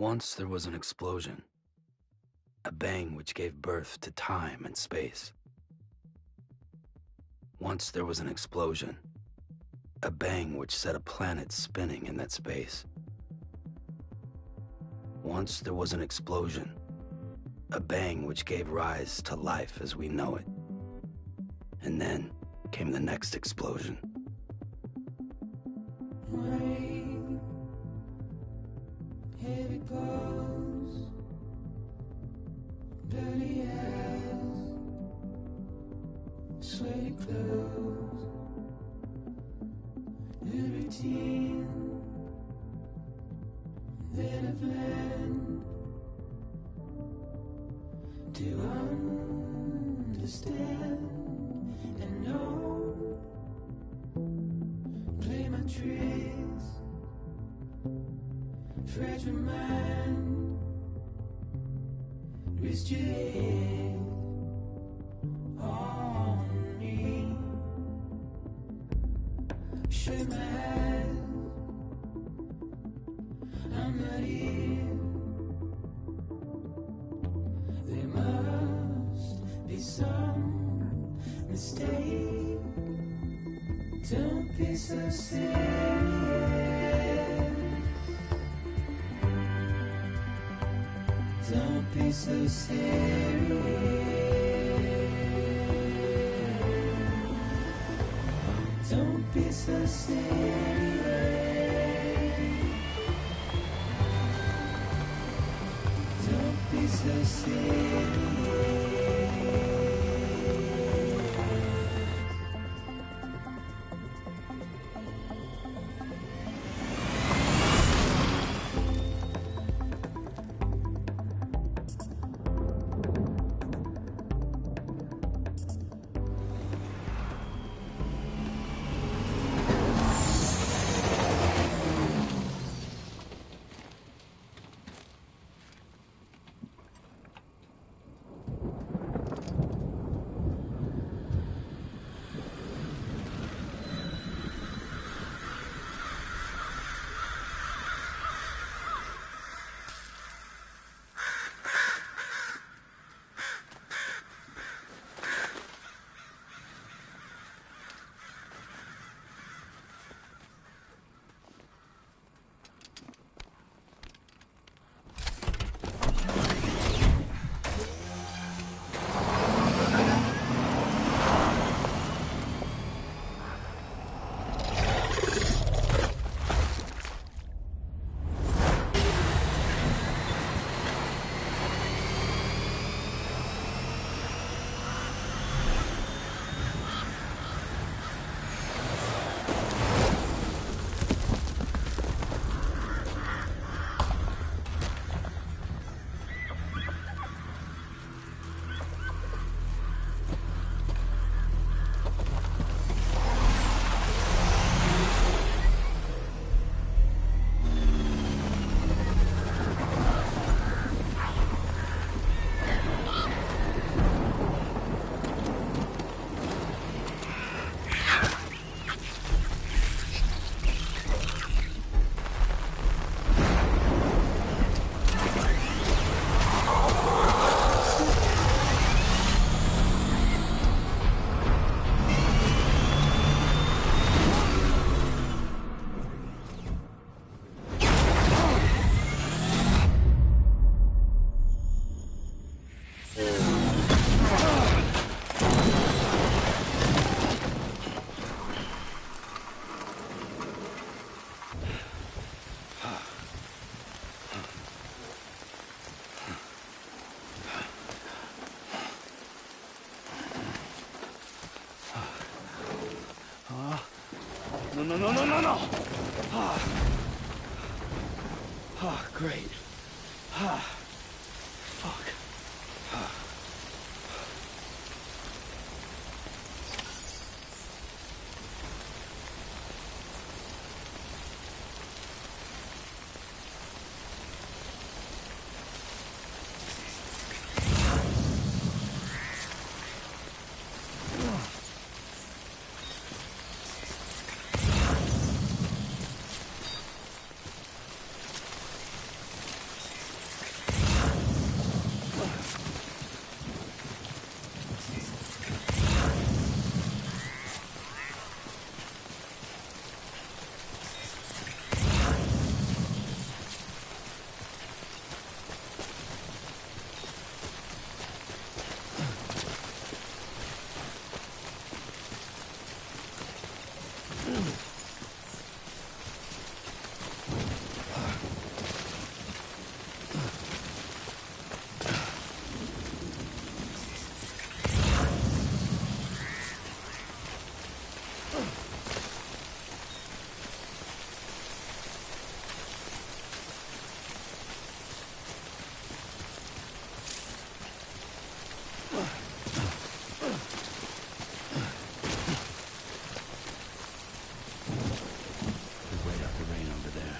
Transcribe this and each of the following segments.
Once there was an explosion, a bang which gave birth to time and space. Once there was an explosion, a bang which set a planet spinning in that space. Once there was an explosion, a bang which gave rise to life as we know it. And then came the next explosion. Rain, heavy clothes, dirty eyes, sweaty clothes, the routine that I've learned to understand and know. Play my tricks, fragile mind, rest your head on me. Shut my eyes, I'm not here. There must be some mistake. Don't be so serious. Don't be so serious. Don't be so serious. Don't be so serious. No. Great. Fuck. We wait out the rain over there.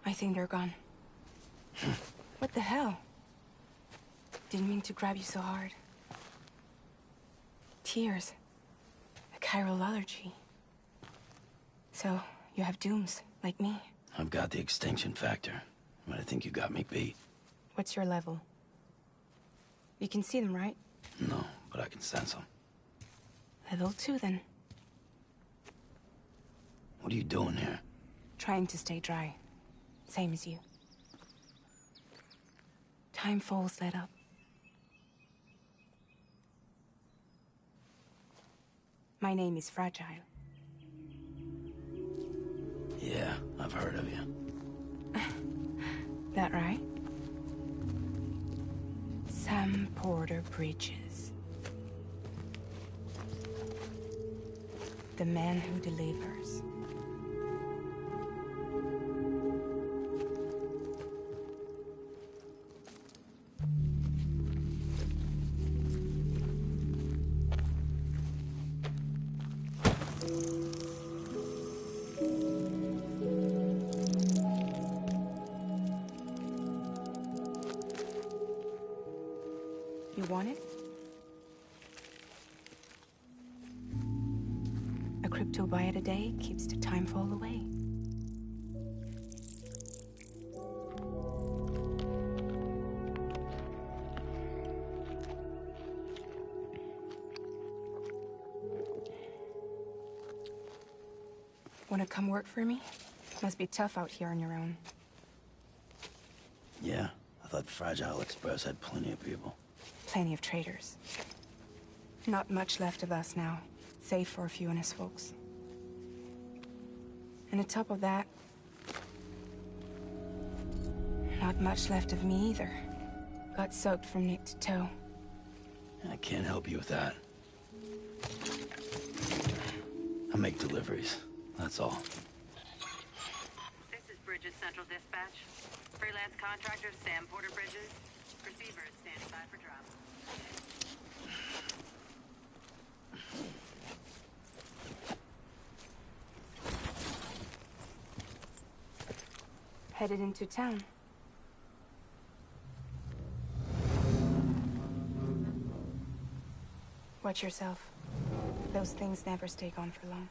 I think they're gone. What the hell? Didn't mean to grab you so hard. Tears. A chiral allergy. So, you have dooms, like me. I've got the extinction factor, but I think you got me beat. What's your level? You can see them, right? No, but I can sense them. Level 2, then. What are you doing here? Trying to stay dry. Same as you. Timefall's let up. My name is Fragile. Yeah, I've heard of you. That right? Sam Porter Bridges. The man who delivers. You want it? A crypto byte a day keeps the timefall away. Wanna come work for me? Must be tough out here on your own. Yeah, I thought Fragile Express had plenty of people. Plenty of traitors. Not much left of us now, save for a few honest folks. And on top of that, not much left of me either. Got soaked from neck to toe. I can't help you with that. I make deliveries, that's all. This is Bridges Central Dispatch. Freelance contractor Sam Porter Bridges. Receiver is standing by for drop. Headed into town. Watch yourself. Those things never stay gone for long.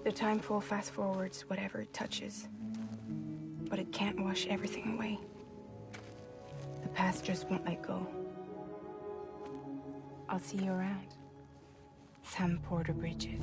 The timefall fast-forwards whatever it touches. But it can't wash everything away. The past just won't let go. I'll see you around. Sam Porter Bridges.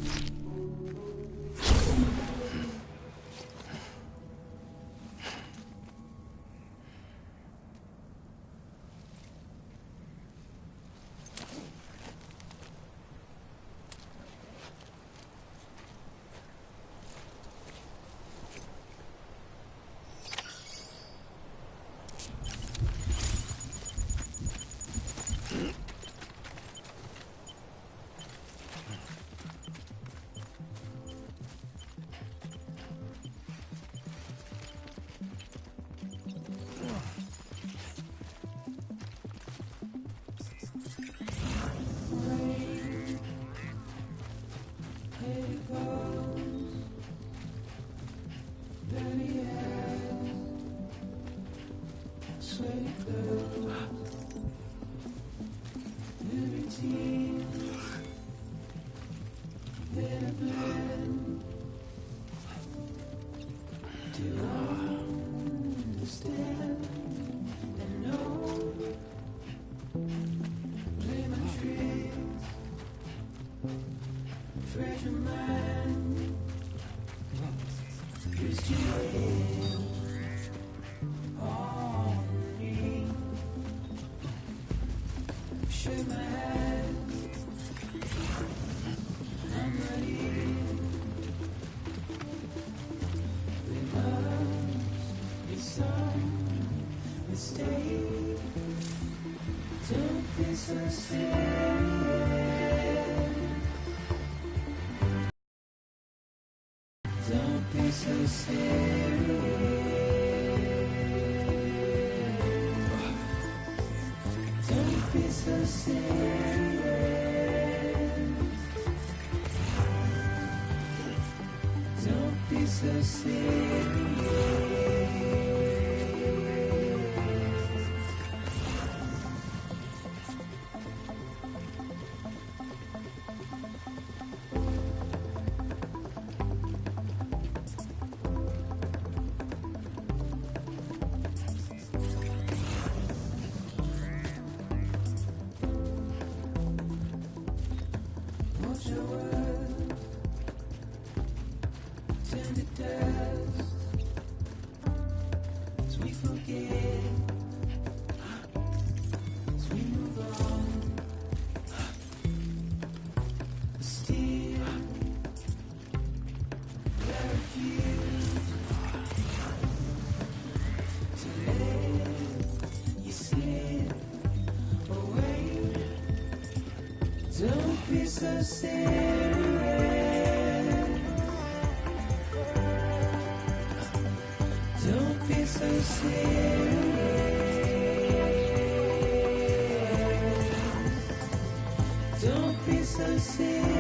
so serious. Don't be so serious. Don't be so serious. What's your word? Turn to dust as we forget, as we move on. But still, I refuse to let you slip away. Don't be so serious. Don't be so serious. Don't be so serious.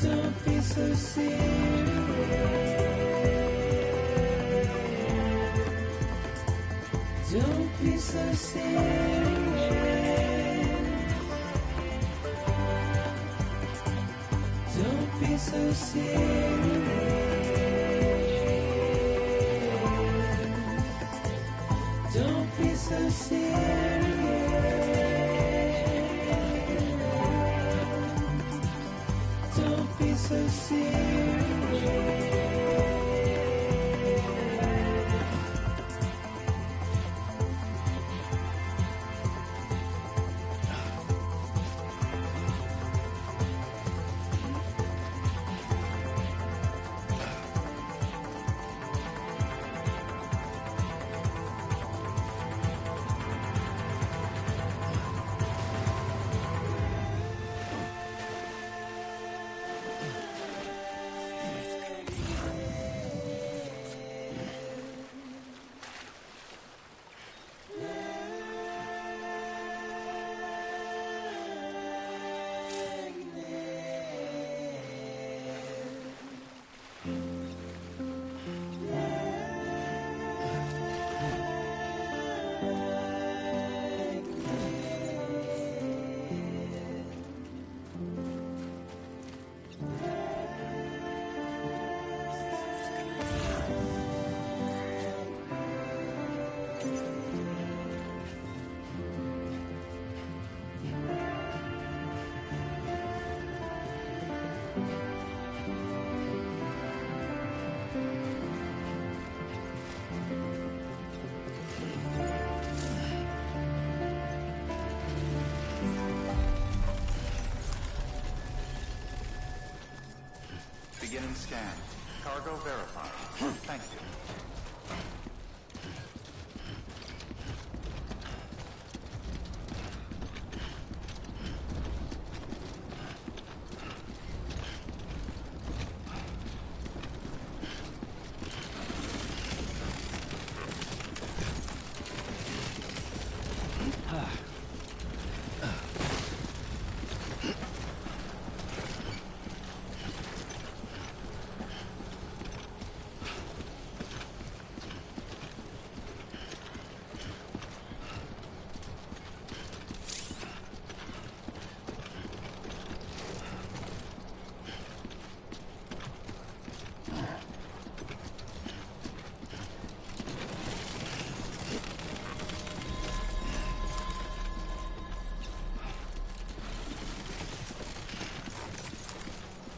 Don't be so serious. Don't be so serious. Don't be so serious. Don't be so serious. Don't be so serious. Beginning scan. Cargo verified. Thank you.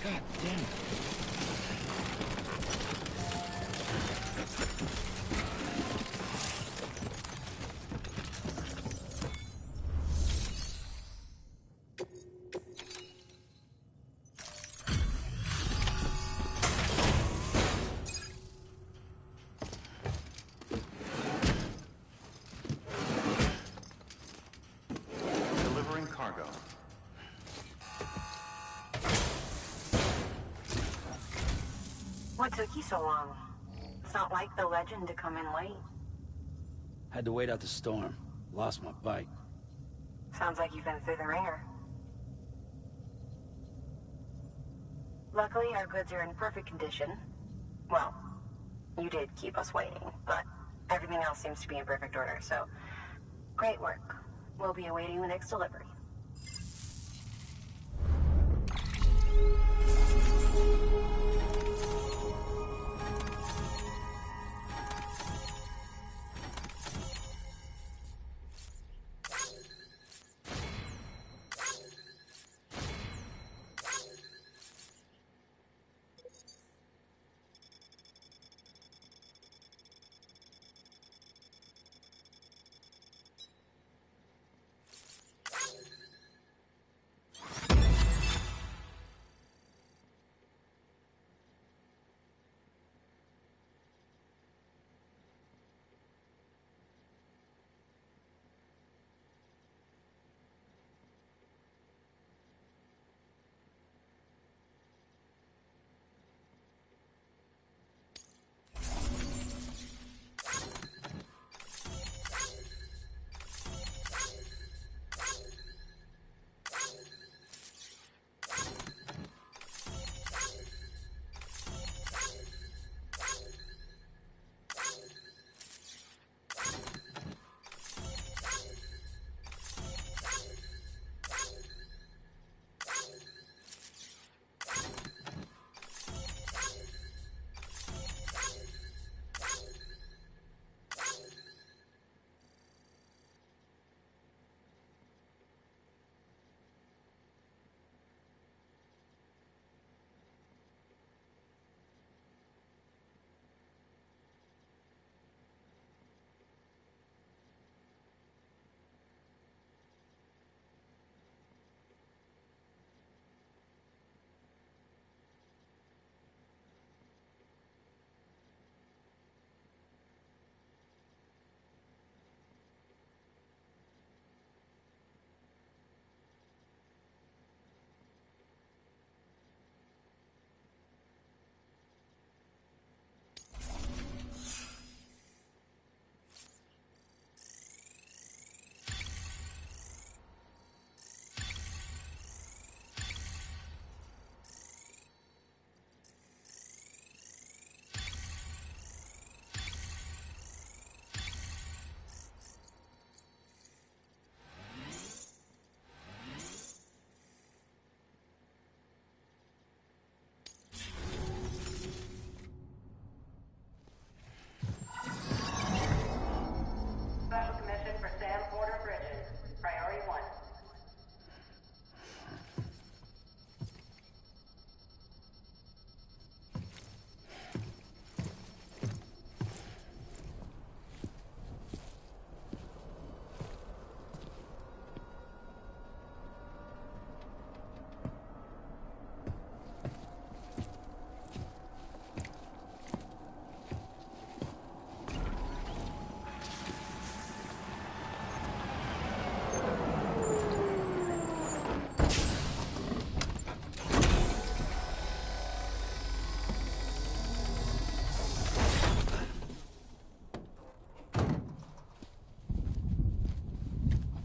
God damn it. Delivering cargo. What took you so long? It's not like the legend to come in late. Had to wait out the storm. Lost my bike. Sounds like you've been through the ringer. Luckily, our goods are in perfect condition. Well, you did keep us waiting, but everything else seems to be in perfect order, so great work. We'll be awaiting the next delivery.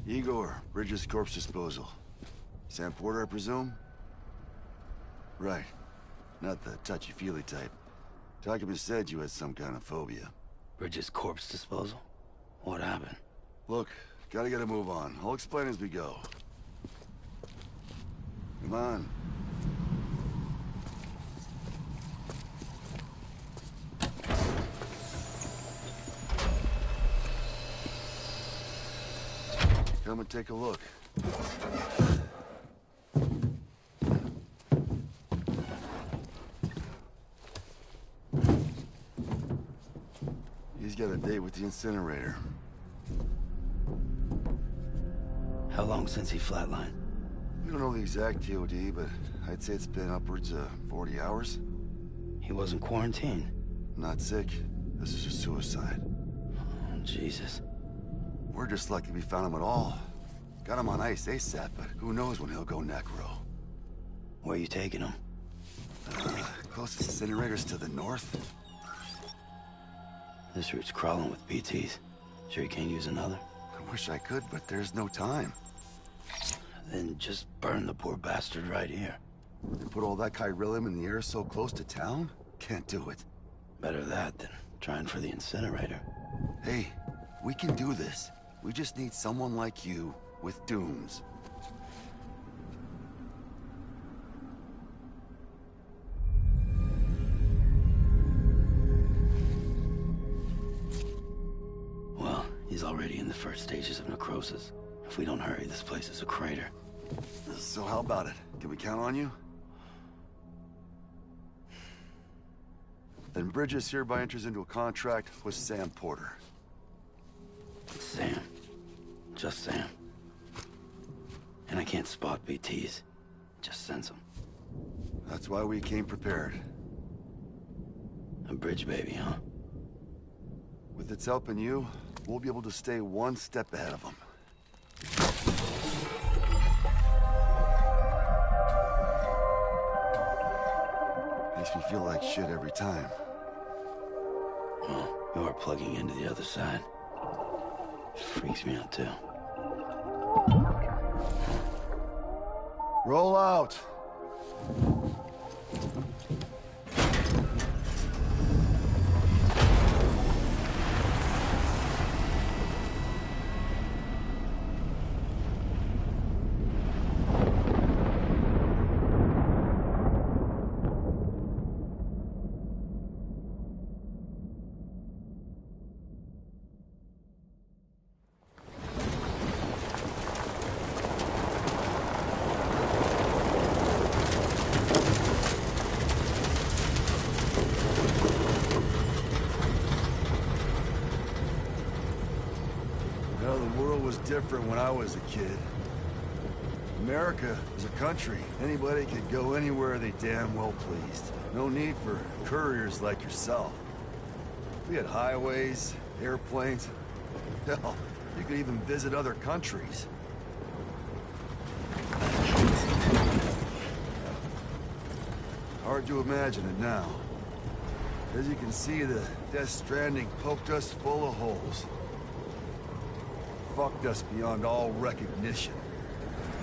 Igor, Bridges corpse disposal. Sam Porter, I presume? Right. Not the touchy-feely type. Document said you had some kind of phobia. Bridges corpse disposal? What happened? Look, gotta get a move on. I'll explain as we go. Come on. Come and take a look. He's got a date with the incinerator. How long since he flatlined? We don't know the exact TOD, but I'd say it's been upwards of 40 hours. He wasn't quarantined. Not sick. This is a suicide. Oh, Jesus. We're just lucky we found him at all. Got him on ice ASAP, but who knows when he'll go necro. Where you taking him? Closest incinerator's to the north? This route's crawling with BTs. Sure you can't use another? I wish I could, but there's no time. Then just burn the poor bastard right here. And put all that chiralium in the air so close to town? Can't do it. Better that than trying for the incinerator. Hey, we can do this. We just need someone like you with dooms. Well, he's already in the first stages of necrosis. If we don't hurry, this place is a crater. So how about it? Can we count on you? Then Bridges hereby enters into a contract with Sam Porter. Sam. Just Sam. And I can't spot BTs. Just sense them. That's why we came prepared. A bridge baby, huh? With its help and you, we'll be able to stay one step ahead of them. Makes me feel like shit every time. Well, you're plugging into the other side. Freaks me out, too. Roll out! Well, the world was different when I was a kid. America was a country. Anybody could go anywhere they damn well pleased. No need for couriers like yourself. We had highways, airplanes. Hell, you could even visit other countries. Hard to imagine it now. As you can see, the Death Stranding poked us full of holes. Fucked us beyond all recognition.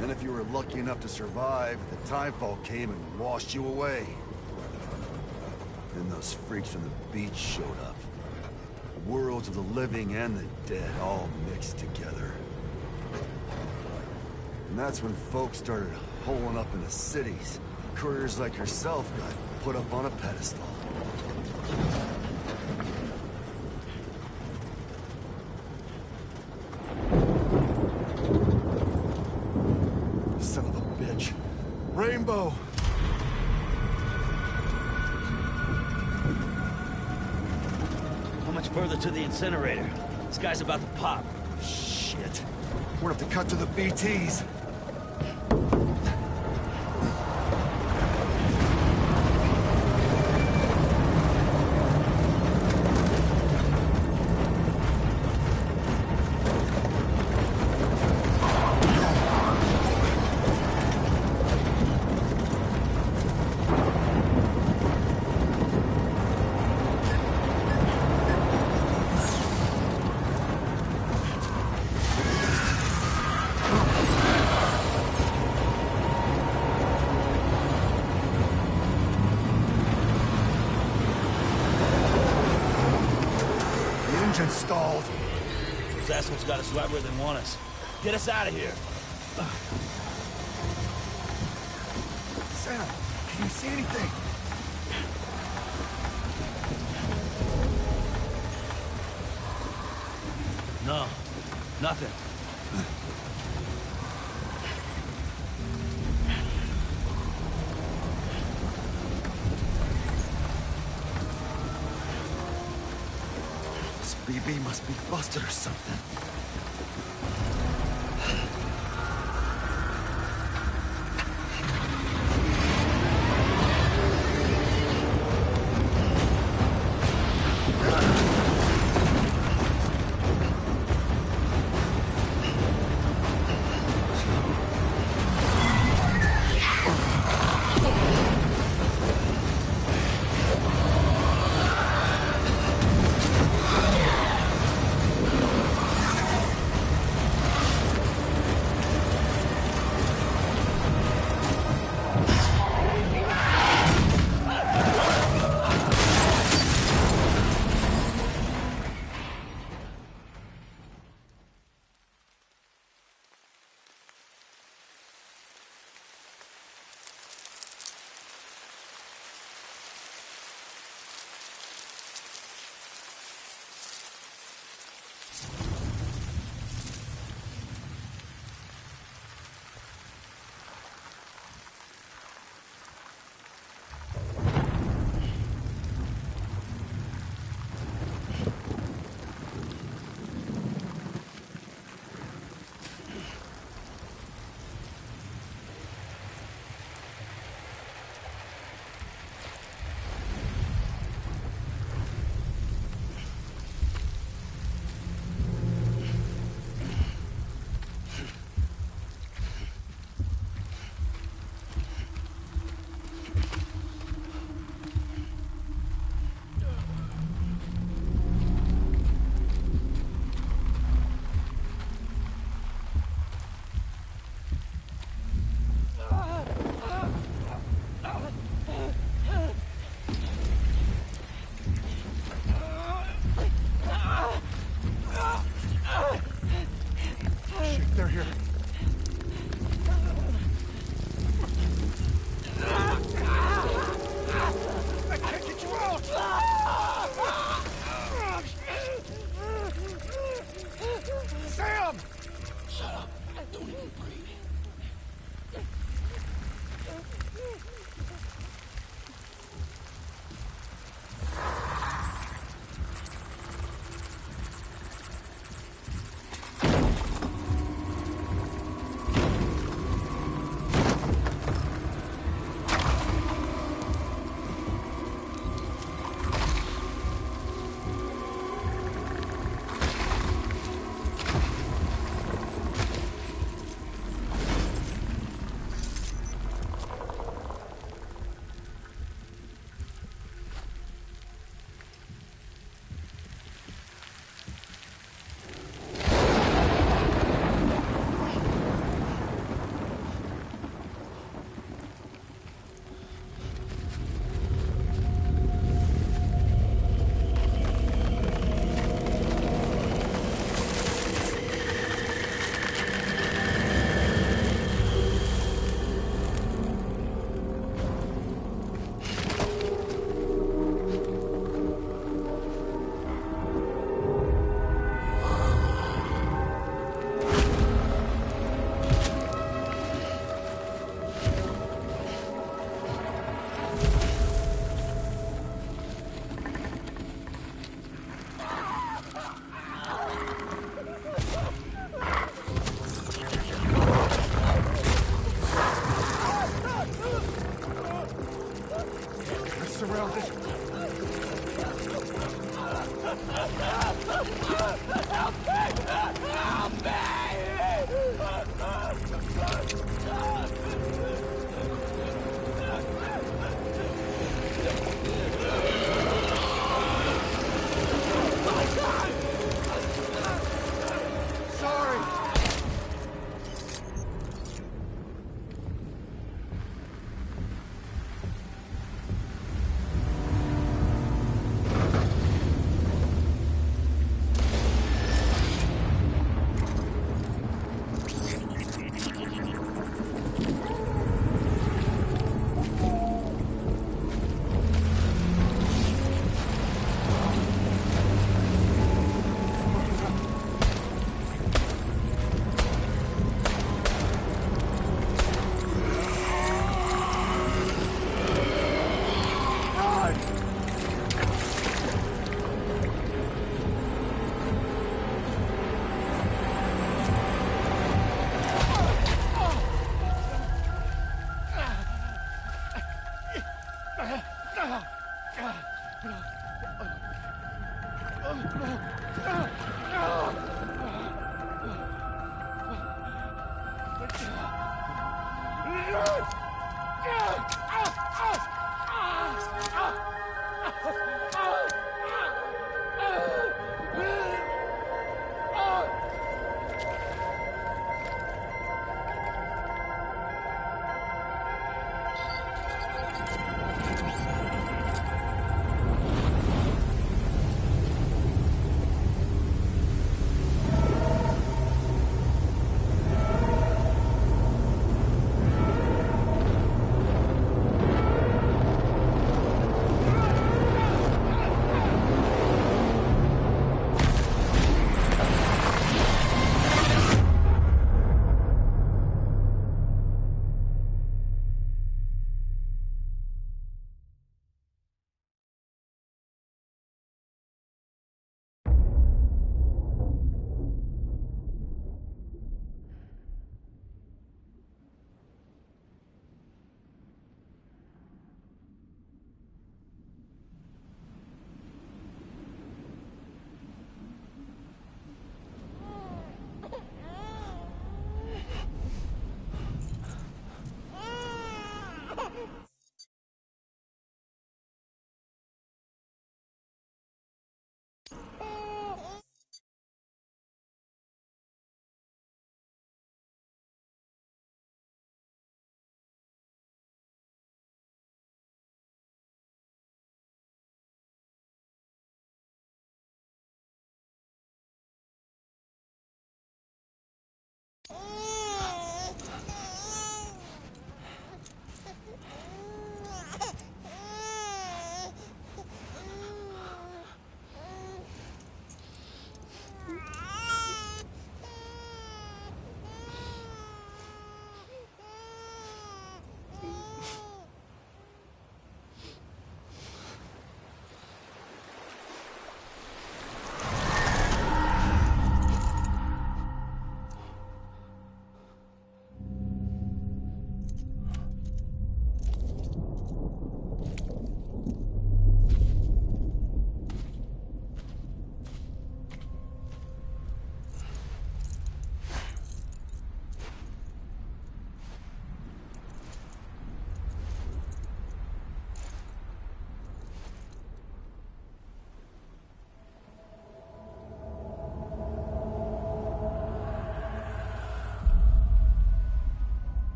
And if you were lucky enough to survive, the timefall came and washed you away. Then those freaks from the beach showed up. Worlds of the living and the dead all mixed together. And that's when folks started holing up in the cities. Couriers like yourself got put up on a pedestal. Son of a bitch. Rainbow! How much further to the incinerator? This guy's about to pop. Shit. We're gonna have to cut to the BTs. Engine stalled. Those assholes got us right where they want us. Get us out of here. Sam, can you see anything? No, nothing. This BB must be busted or something. They're here. I can't get you out! Sam! Shut up. Don't even breathe.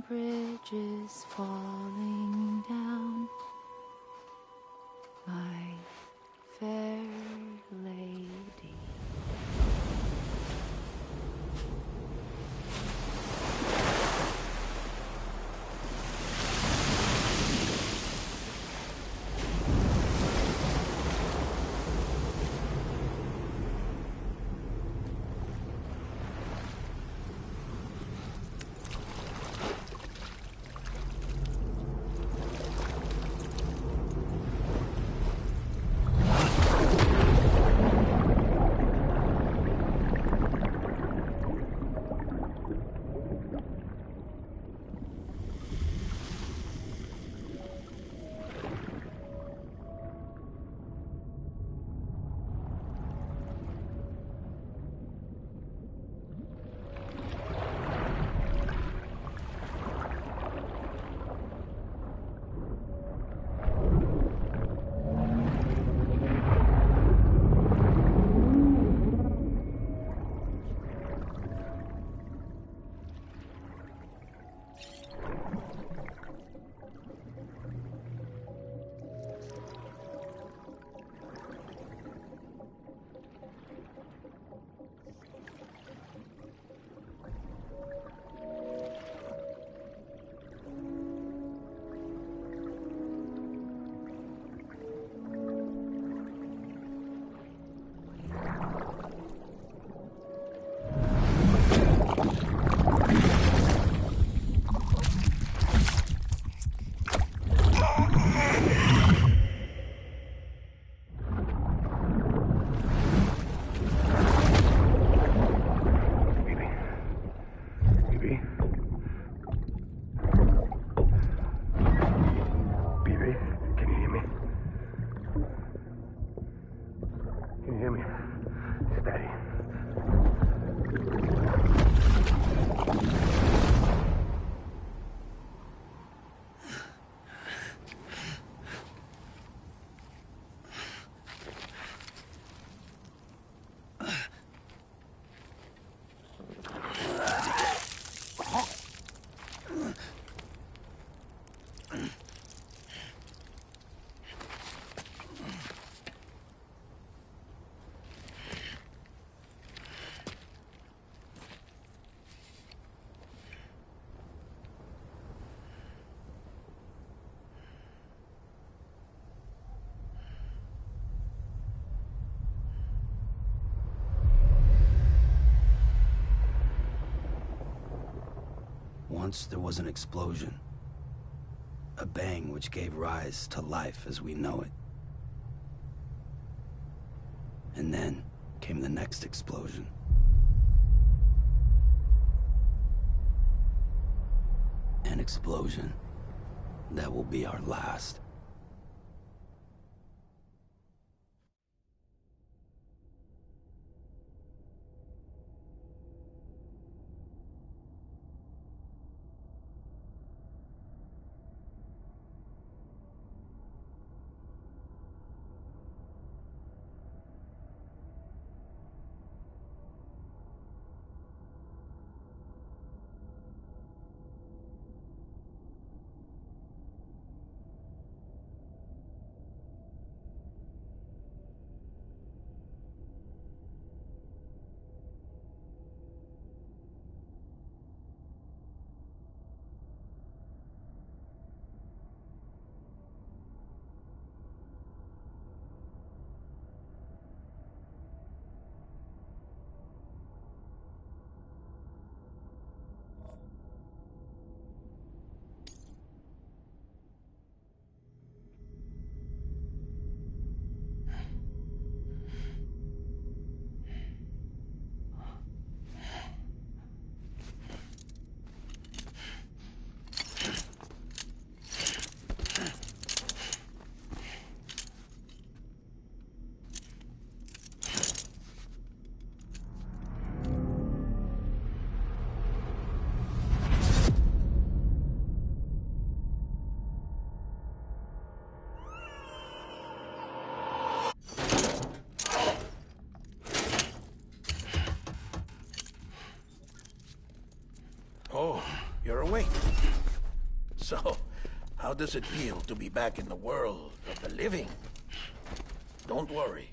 Bridges falling down, my fair lady. Once there was an explosion. A bang which gave rise to life as we know it. And then came the next explosion. An explosion that will be our last. Oh, you're awake. So, how does it feel to be back in the world of the living? Don't worry.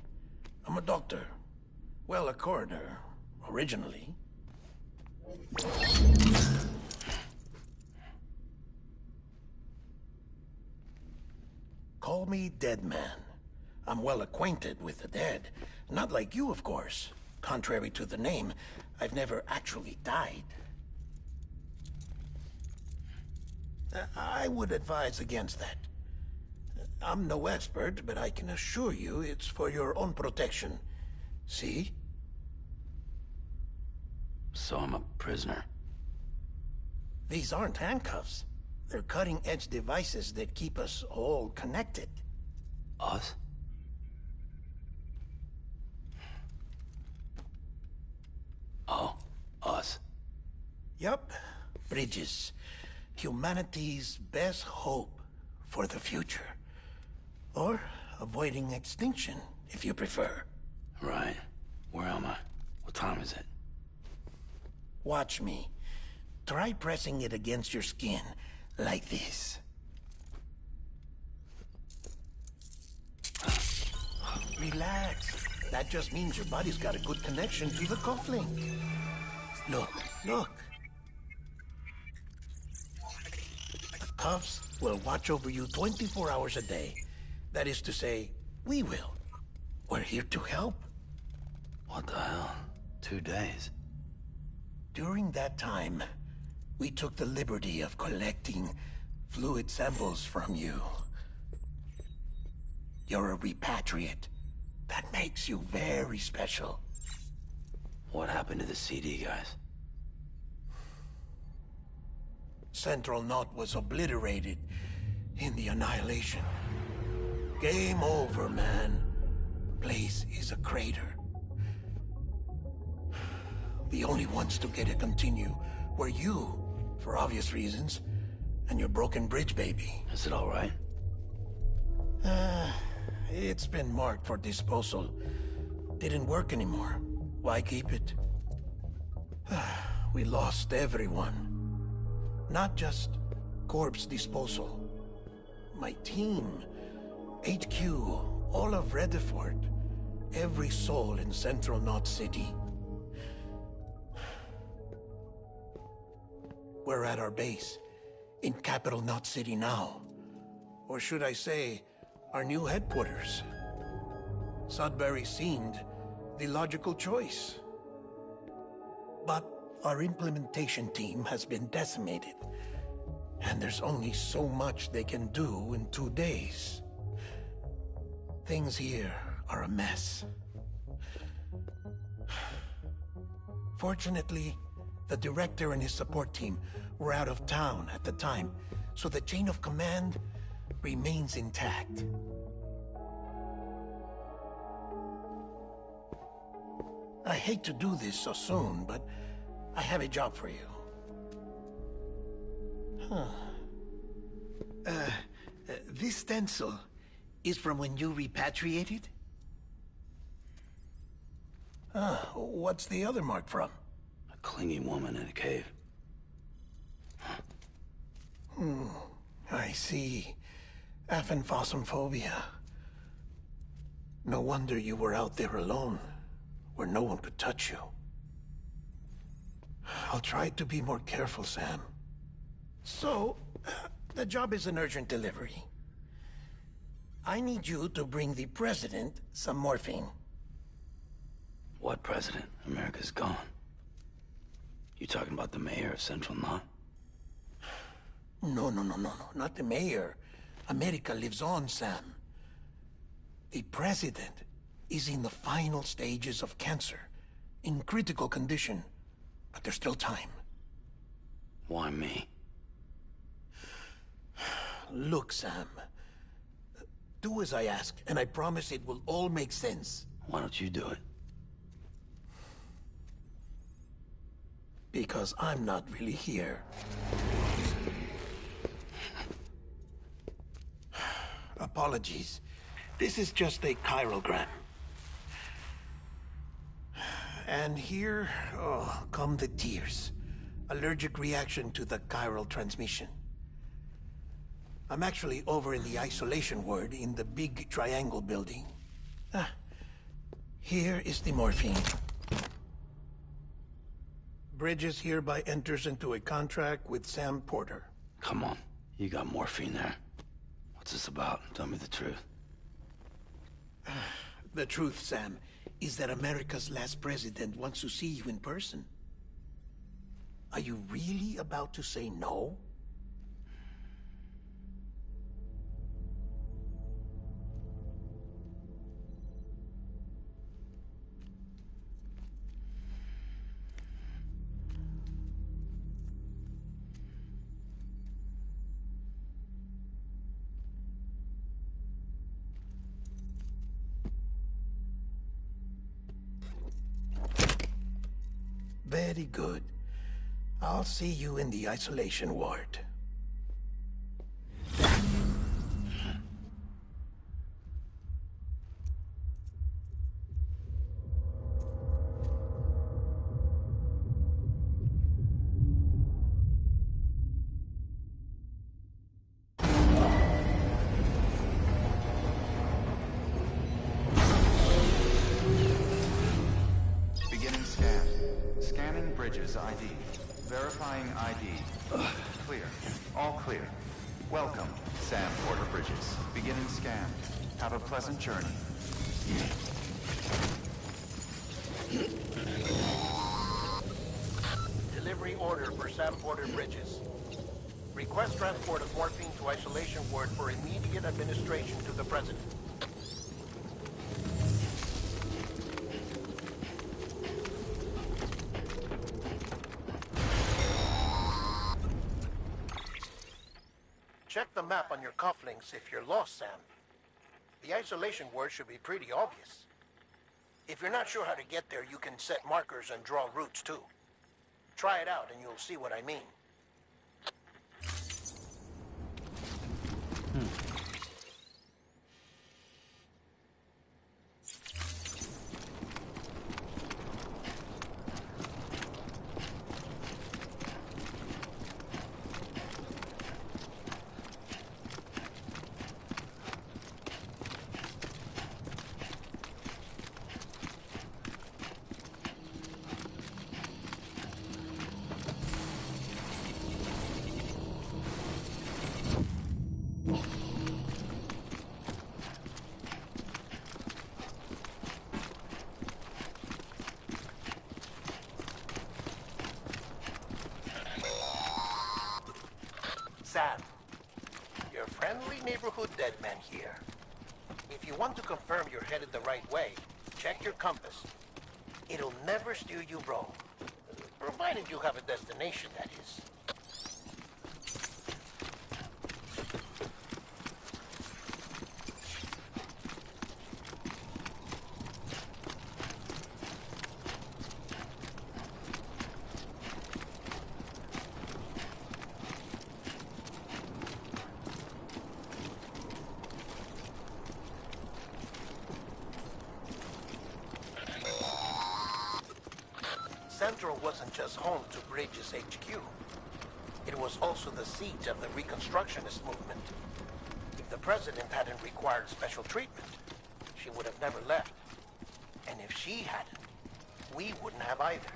I'm a doctor. Well, a coroner, originally. Call me Dead Man. I'm well acquainted with the dead. Not like you, of course. Contrary to the name, I've never actually died. I would advise against that. I'm no expert, but I can assure you it's for your own protection. See? So I'm a prisoner. These aren't handcuffs. They're cutting-edge devices that keep us all connected. Us? Oh, us. Yup. Bridges. Humanity's best hope for the future. Or avoiding extinction, if you prefer. Right. Where am I? What time is it? Watch me. Try pressing it against your skin, like this. Relax. That just means your body's got a good connection to the cufflink. Look, look. The cuffs will watch over you 24 hours a day. That is to say, we will. We're here to help. What the hell? 2 days? During that time, we took the liberty of collecting fluid samples from you. You're a repatriate. That makes you very special. What happened to the CD guys? Central Knot was obliterated in the Annihilation. Game over, man. Place is a crater. The only ones to get to continue were you, for obvious reasons, and your broken bridge baby. Is it all right? It's been marked for disposal. Didn't work anymore. Why keep it? We lost everyone. Not just corpse disposal. My team, HQ, all of Redefort, every soul in Central Knot City. We're at our base, in Capital Knot City now. Or should I say, our new headquarters. Sudbury seemed the logical choice. But our implementation team has been decimated. And there's only so much they can do in 2 days. Things here are a mess. Fortunately, the director and his support team were out of town at the time, so the chain of command remains intact. I hate to do this so soon, but I have a job for you. This stencil is from when you repatriated? What's the other mark from? A clingy woman in a cave. I see. Aphenphosmphobia. No wonder you were out there alone, where no one could touch you. I'll try to be more careful, Sam. So, the job is an urgent delivery. I need you to bring the president some morphine. What president? America's gone. You talking about the mayor of Central Knot? No, not the mayor. America lives on, Sam. The president is in the final stages of cancer, in critical condition, but there's still time. Why me? Look, Sam. Do as I ask, and I promise it will all make sense. Why don't you do it? Because I'm not really here. Apologies. This is just a chirogram. And here, come the tears. Allergic reaction to the chiral transmission. I'm actually over in the isolation ward in the big triangle building. Here is the morphine. Bridges hereby enters into a contract with Sam Porter. Come on. You got morphine there. What's this about? Tell me the truth. The truth, Sam, is that America's last president wants to see you in person. Are you really about to say no? Very good. I'll see you in the isolation ward. Beginning scan. Scanning Bridges ID. Verifying ID. Clear. All clear. Welcome, Sam Porter Bridges. Beginning scan. Have a pleasant journey. Delivery order for Sam Porter Bridges. Request transport of morphine to isolation ward for immediate administration to the president. Check the map on your cufflinks if you're lost, Sam. The isolation word should be pretty obvious. If you're not sure how to get there, you can set markers and draw routes too. Try it out and you'll see what I mean. put Deadman here. If you want to confirm you're headed the right way, check your compass. It'll never steer you wrong. Provided you have a destination, that is. Central wasn't just home to Bridges HQ. It was also the seat of the Reconstructionist movement. If the president hadn't required special treatment, she would have never left. And if she hadn't, we wouldn't have either.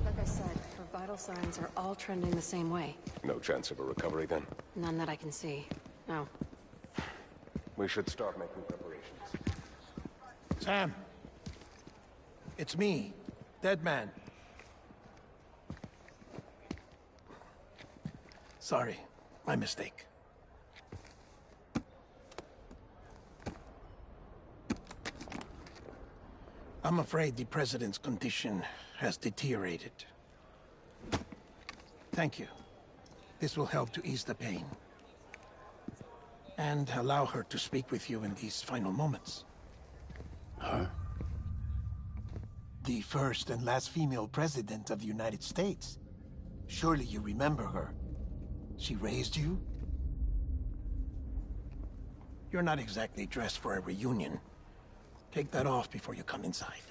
Like I said, her vital signs are all trending the same way. No chance of a recovery then? None that I can see. No. We should start making preparations. Sam. It's me, Deadman. Sorry, my mistake. I'm afraid the president's condition has deteriorated. Thank you. This will help to ease the pain. And allow her to speak with you in these final moments. Her? The first and last female president of the United States. Surely you remember her. She raised you? You're not exactly dressed for a reunion. Take that off before you come inside.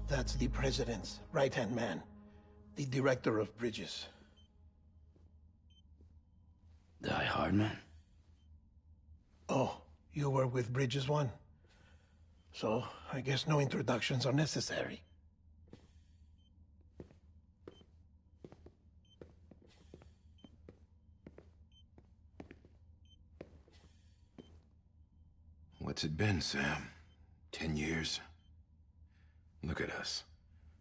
That's the president's right-hand man, the director of bridges. Die Hardman? Oh, you were with Bridges 1? So, I guess no introductions are necessary. What's it been, Sam? 10 years? Look at us.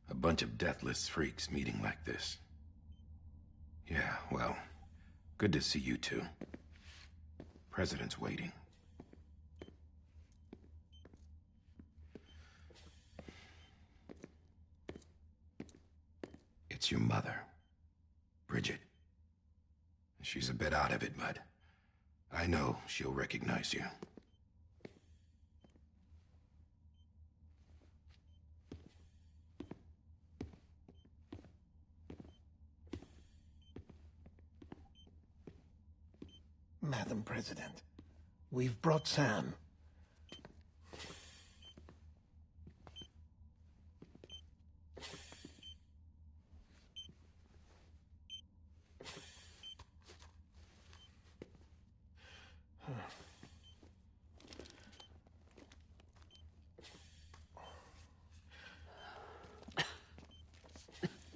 A bunch of deathless freaks meeting like this. Yeah, well, good to see you two. President's waiting. It's your mother. Bridget. She's a bit out of it, but I know she'll recognize you. Madam President, we've brought Sam.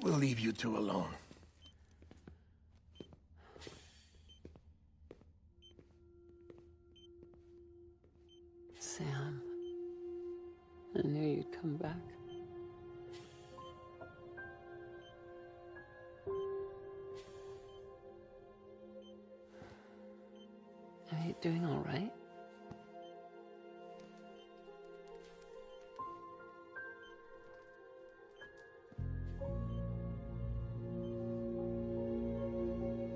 We'll leave you two alone. Sam, I knew you'd come back. Are you doing all right?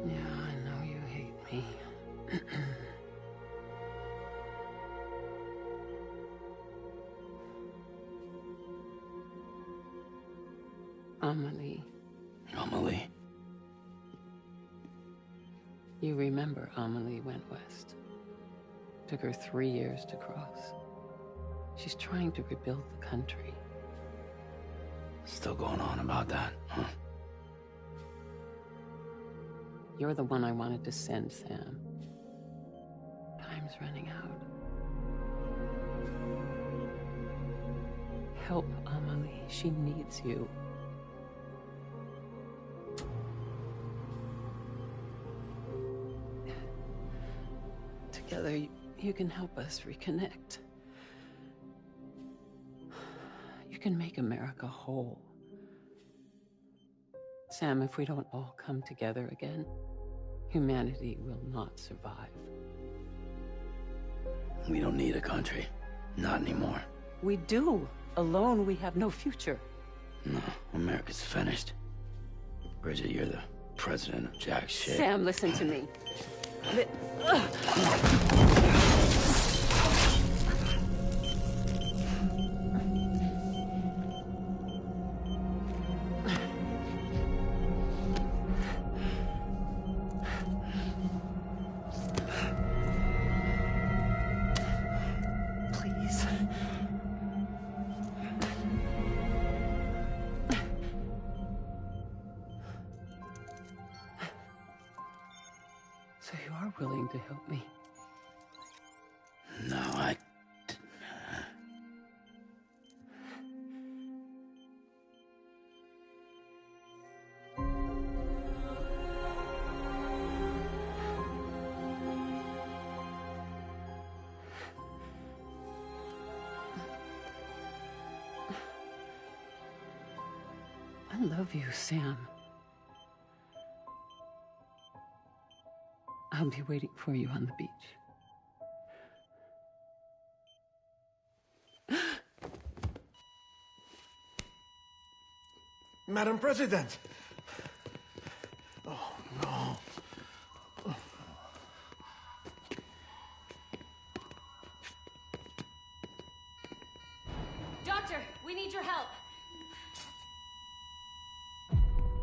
Yeah, I know you hate me. Amelie. Amelie? You remember Amelie went west. Took her 3 years to cross. She's trying to rebuild the country. Still going on about that, huh? You're the one I wanted to send, Sam. Time's running out. Help Amelie. She needs you. Together, you can help us reconnect. You can make America whole. Sam, if we don't all come together again, humanity will not survive. We don't need a country. Not anymore. We do. Alone, we have no future. No, America's finished. Bridget, you're the president of jack shit. Sam, listen to me. Please. So you are willing to help me? No, I love you, Sam. I'll be waiting for you on the beach. Madam President! Oh, no. Doctor, we need your help.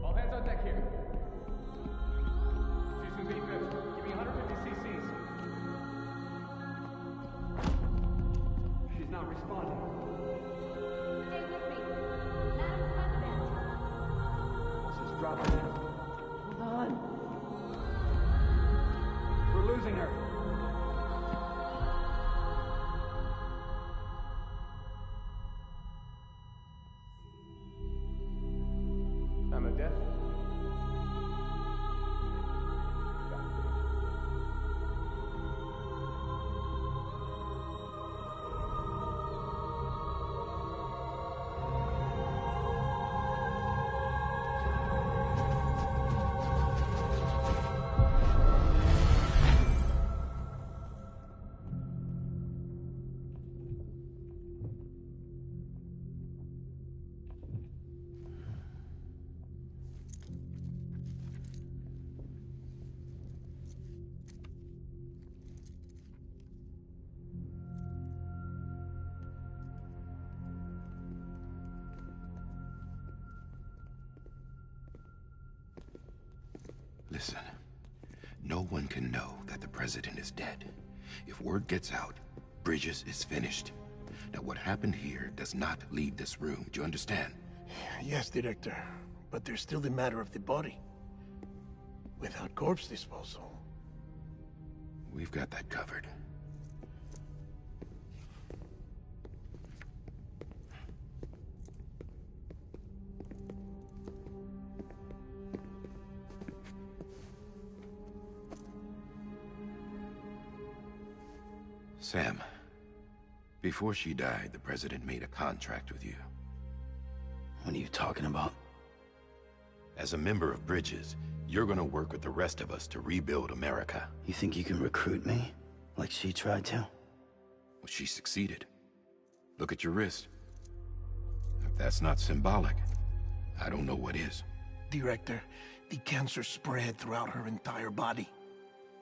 All hands on deck here. Season B, good. Give me 150 cc's. She's not responding. Stay with me. Madam President. What's Listen, no one can know that the president is dead. If word gets out, Bridges is finished. Now, what happened here does not leave this room. Do you understand? Yes, Director. But there's still the matter of the body. Without corpse disposal. We've got that covered. Sam, before she died, the president made a contract with you. What are you talking about? As a member of Bridges, you're gonna work with the rest of us to rebuild America. You think you can recruit me? Like she tried to? Well, she succeeded. Look at your wrist. If that's not symbolic, I don't know what is. Director, the cancer spread throughout her entire body.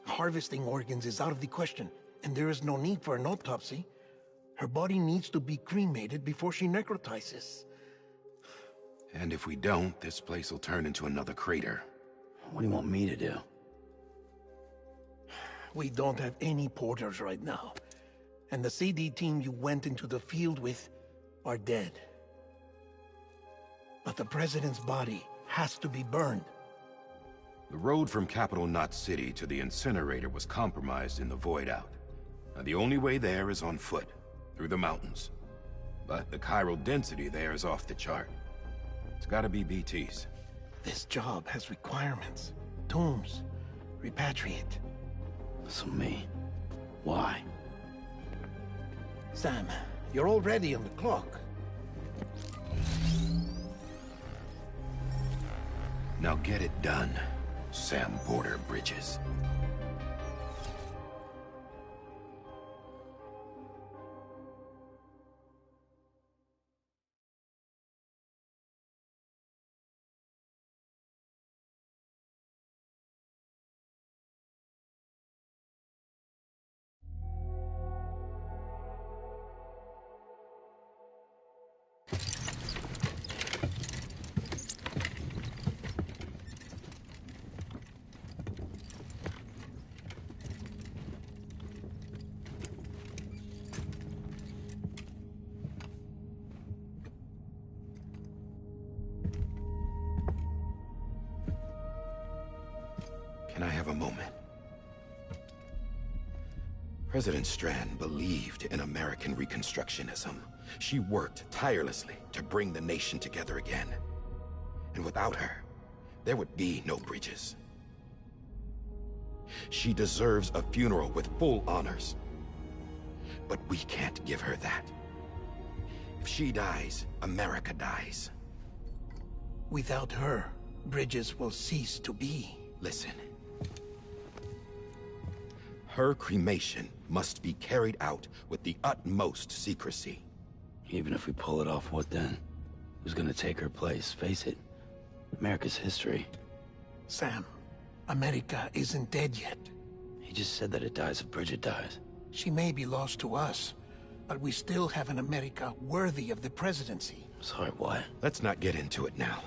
Harvesting organs is out of the question, and there is no need for an autopsy. Her body needs to be cremated before she necrotizes. And if we don't, this place will turn into another crater. What do you want me to do? We don't have any porters right now. And the CD team you went into the field with are dead. But the president's body has to be burned. The road from Capital Knot City to the incinerator was compromised in the void out. Now, the only way there is on foot, through the mountains. But the chiral density there is off the chart. It's gotta be BT's. This job has requirements. Tombs. Repatriate. So me? Why? Sam, you're already on the clock. Now get it done, Sam Porter Bridges. Can I have a moment? President Strand believed in American Reconstructionism. She worked tirelessly to bring the nation together again. And without her, there would be no Bridges. She deserves a funeral with full honors. But we can't give her that. If she dies, America dies. Without her, Bridges will cease to be. Listen. Her cremation must be carried out with the utmost secrecy. Even if we pull it off, what then? Who's gonna take her place? Face it, America's history. Sam, America isn't dead yet. He just said that it dies if Bridget dies. She may be lost to us, but we still have an America worthy of the presidency. Sorry, what? Let's not get into it now.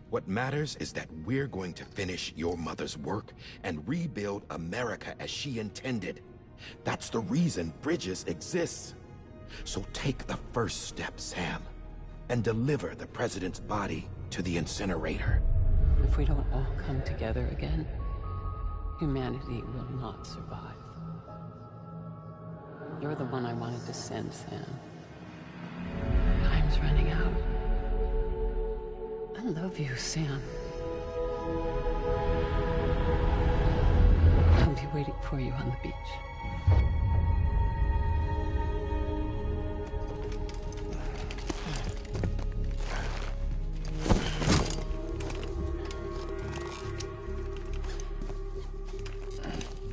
What matters is that we're going to finish your mother's work and rebuild America as she intended. That's the reason Bridges exists. So take the first step, Sam, and deliver the president's body to the incinerator. If we don't all come together again, humanity will not survive. You're the one I wanted to send, Sam. Time's running out. I love you, Sam. I'll be waiting for you on the beach.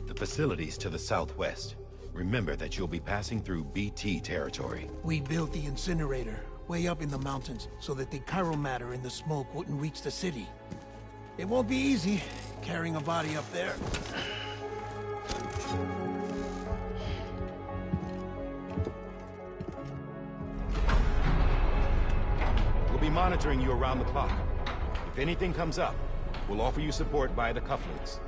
The facilities to the southwest. Remember that you'll be passing through BT territory. We built the incinerator way up in the mountains so that the chiral matter in the smoke wouldn't reach the city. It won't be easy carrying a body up there. We'll be monitoring you around the clock. If anything comes up, We'll offer you support via the cufflinks.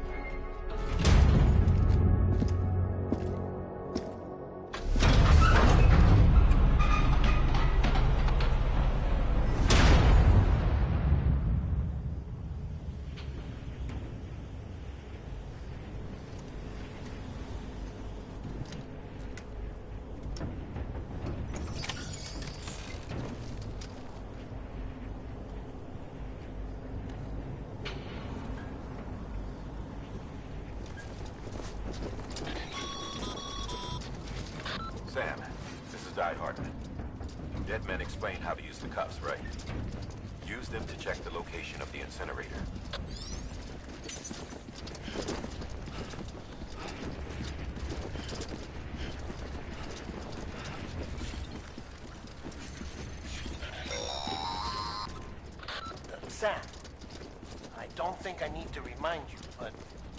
Sam, this is Di Hartman. Dead men explained how to use the cuffs, right? Use them to check the location of the incinerator. Sam, I don't think I need to remind you, but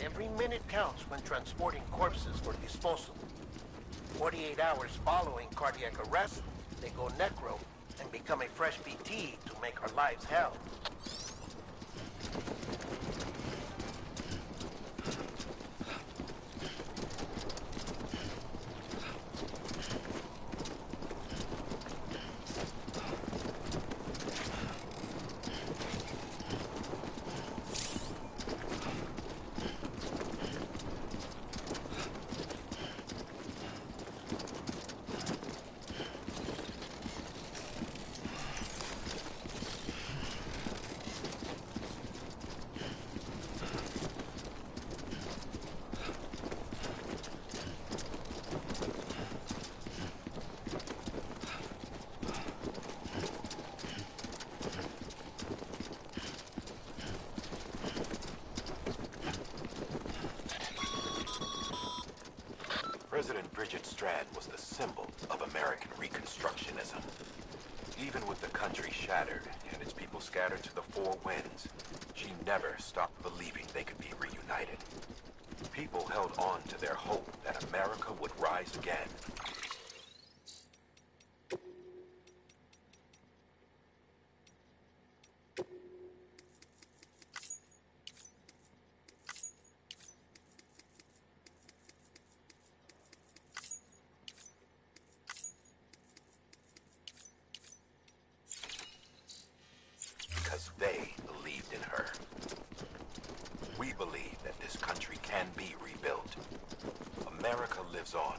every minute counts when transporting corpses for disposal. 48 hours following cardiac arrest, they go necro and become a fresh BT to make our lives hell. President Bridget Strand was the symbol of American Reconstructionism. Even with the country shattered and its people scattered to the four winds, she never stopped believing they could be reunited. People held on to their hope that America would rise again. Because they believed in her. We believe that this country can be rebuilt. America lives on,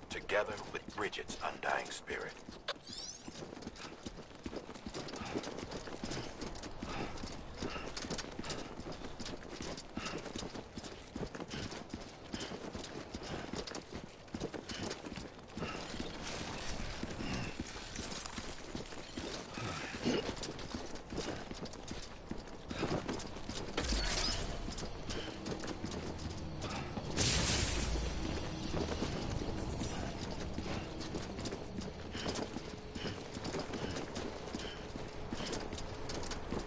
together with Bridget's undying spirit.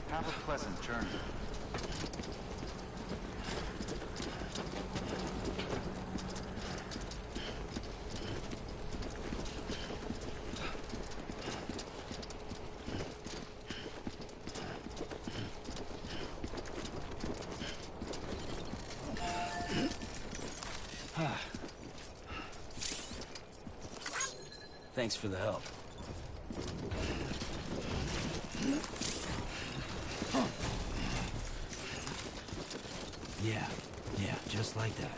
Have a pleasant journey. Thanks for the help. Yeah, just like that.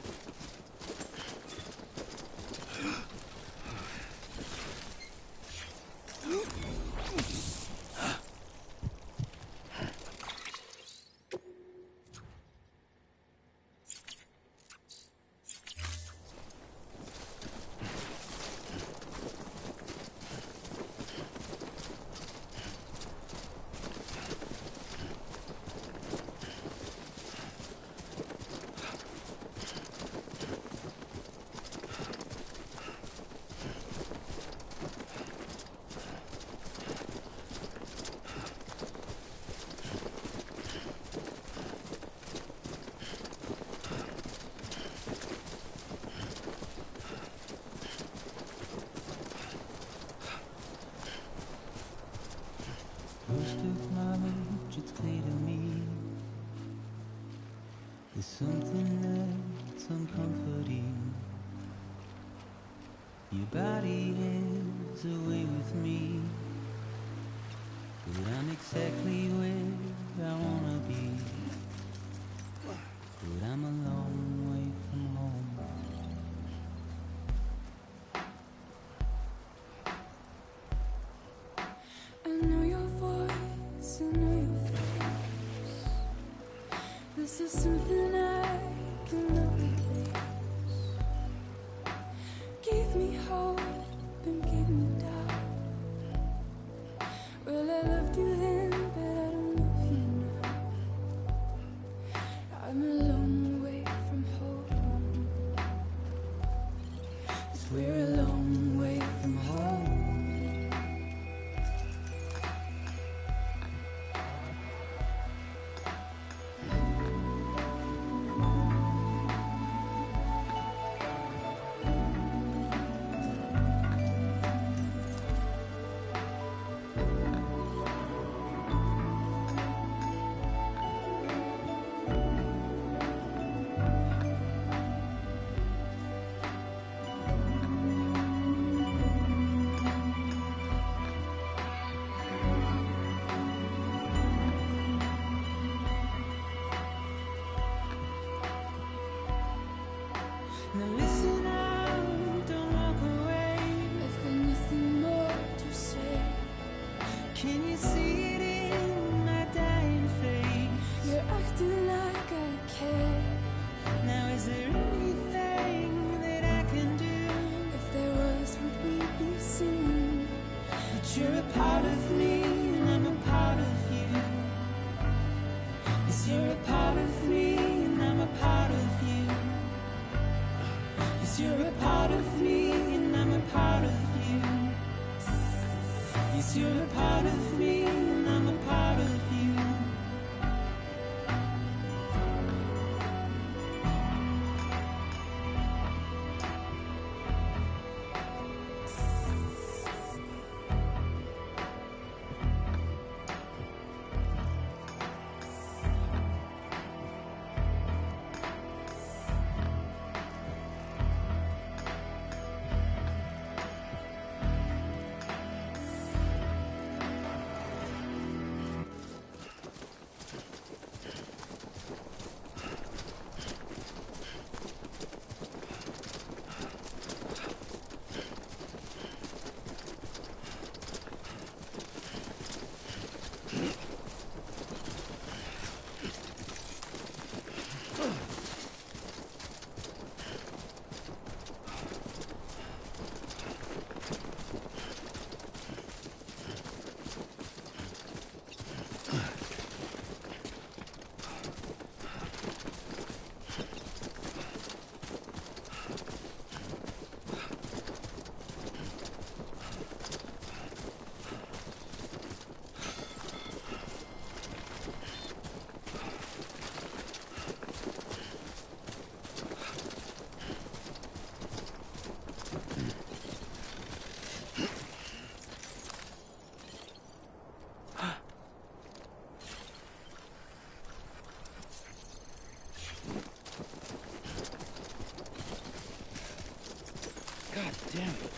something that's uncomforting. Your body is away with me, but I'm exactly where I wanna be. But I'm a long way from home. I know your voice, I know your face. This is something I cannot replace. Give me hope and give me doubt. Well, I loved you then, but I don't love you now. I'm a long way from home. 'Cause we're a long way from home. Now listen out, don't walk away. I've got nothing more to say. Can you see it in my dying face? You're acting like I care. Now is there anything that I can do? If there was, would we be singing? But you're a part of me and I'm a part of you. Yes, you're a part of me and I'm a part of you. Yes, you're a part of me and I'm a part of you. Yes, you're a part of me and I'm a part of you. God damn it.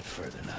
bit further now.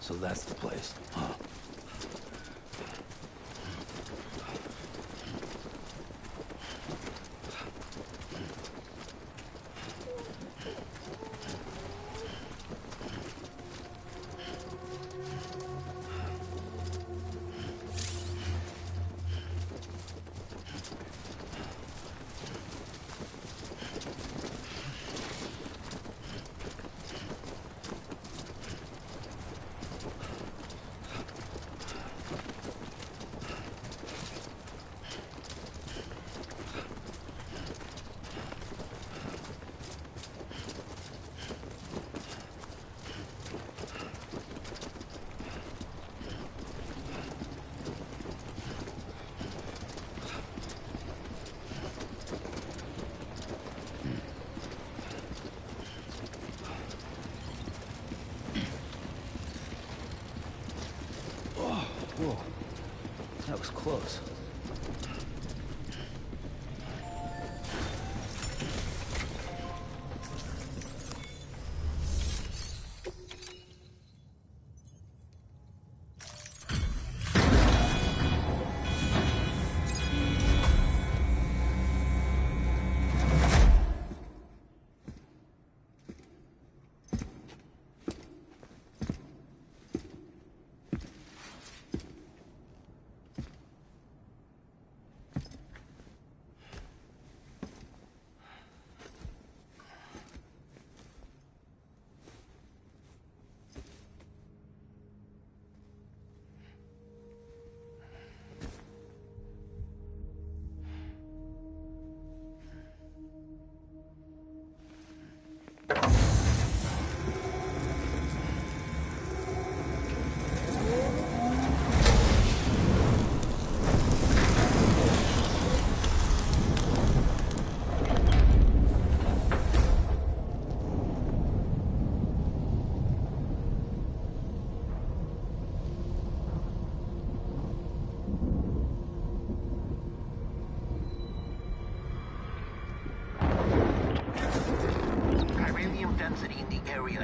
So that's the place, huh? Whoa, that was close.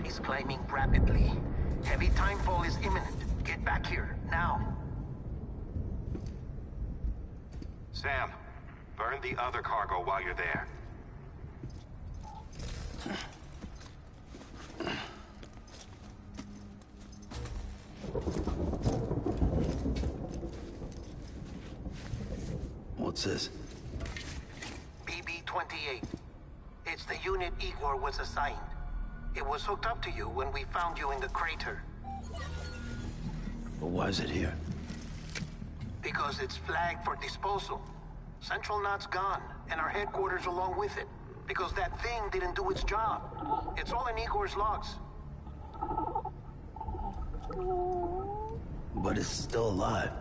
Is climbing rapidly. Heavy timefall is imminent. Get back here, now. Sam, burn the other cargo while you're there. What's this? BB-28. It's the unit Igor was assigned. It was hooked up to you when we found you in the crater. But why is it here? Because it's flagged for disposal. Central Knot's gone, and our headquarters along with it. Because that thing didn't do its job. It's all in Igor's logs. But it's still alive.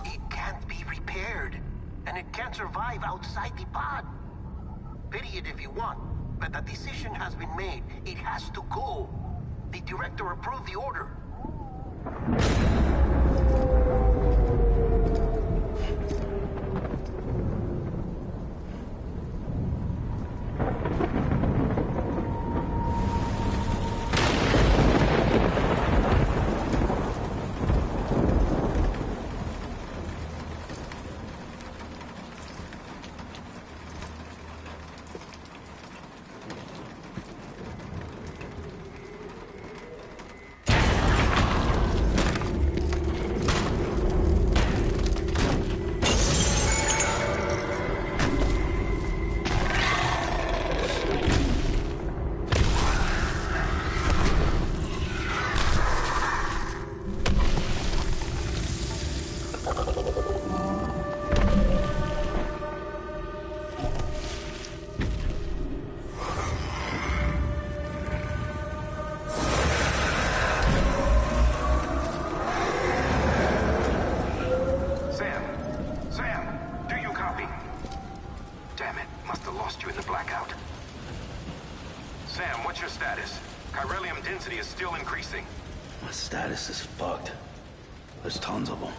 It can't be repaired, and it can't survive outside the pod. Pity it if you want. But the decision has been made. It has to go. The director approved the order. Sam, what's your status? Chiralium density is still increasing. My status is fucked. There's tons of them.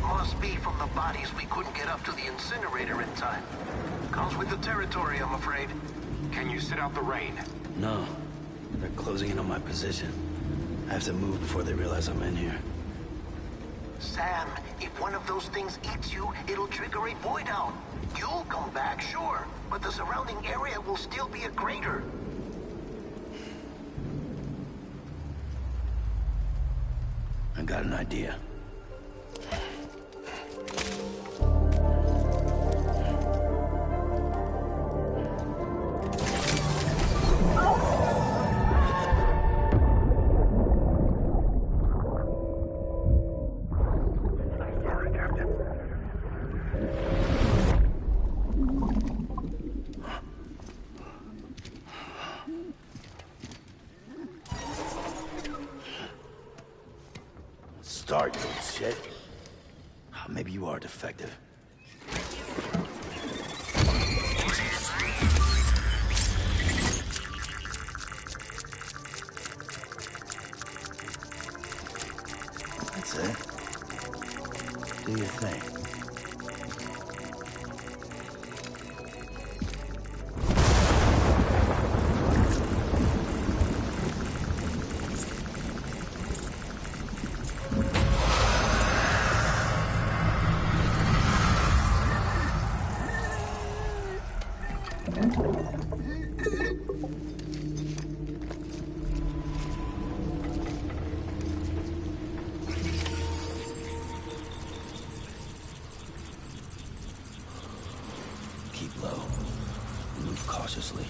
Must be from the bodies we couldn't get up to the incinerator in time. Comes with the territory, I'm afraid. Can you sit out the rain? No. They're closing in on my position. I have to move before they realize I'm in here. Sam, if one of those things eats you, it'll trigger a void out. You'll come back, sure, but the surrounding area will still be a crater. I got an idea. Start, you shit. Maybe you are defective. That's it. Do your thing. Keep low. Move cautiously.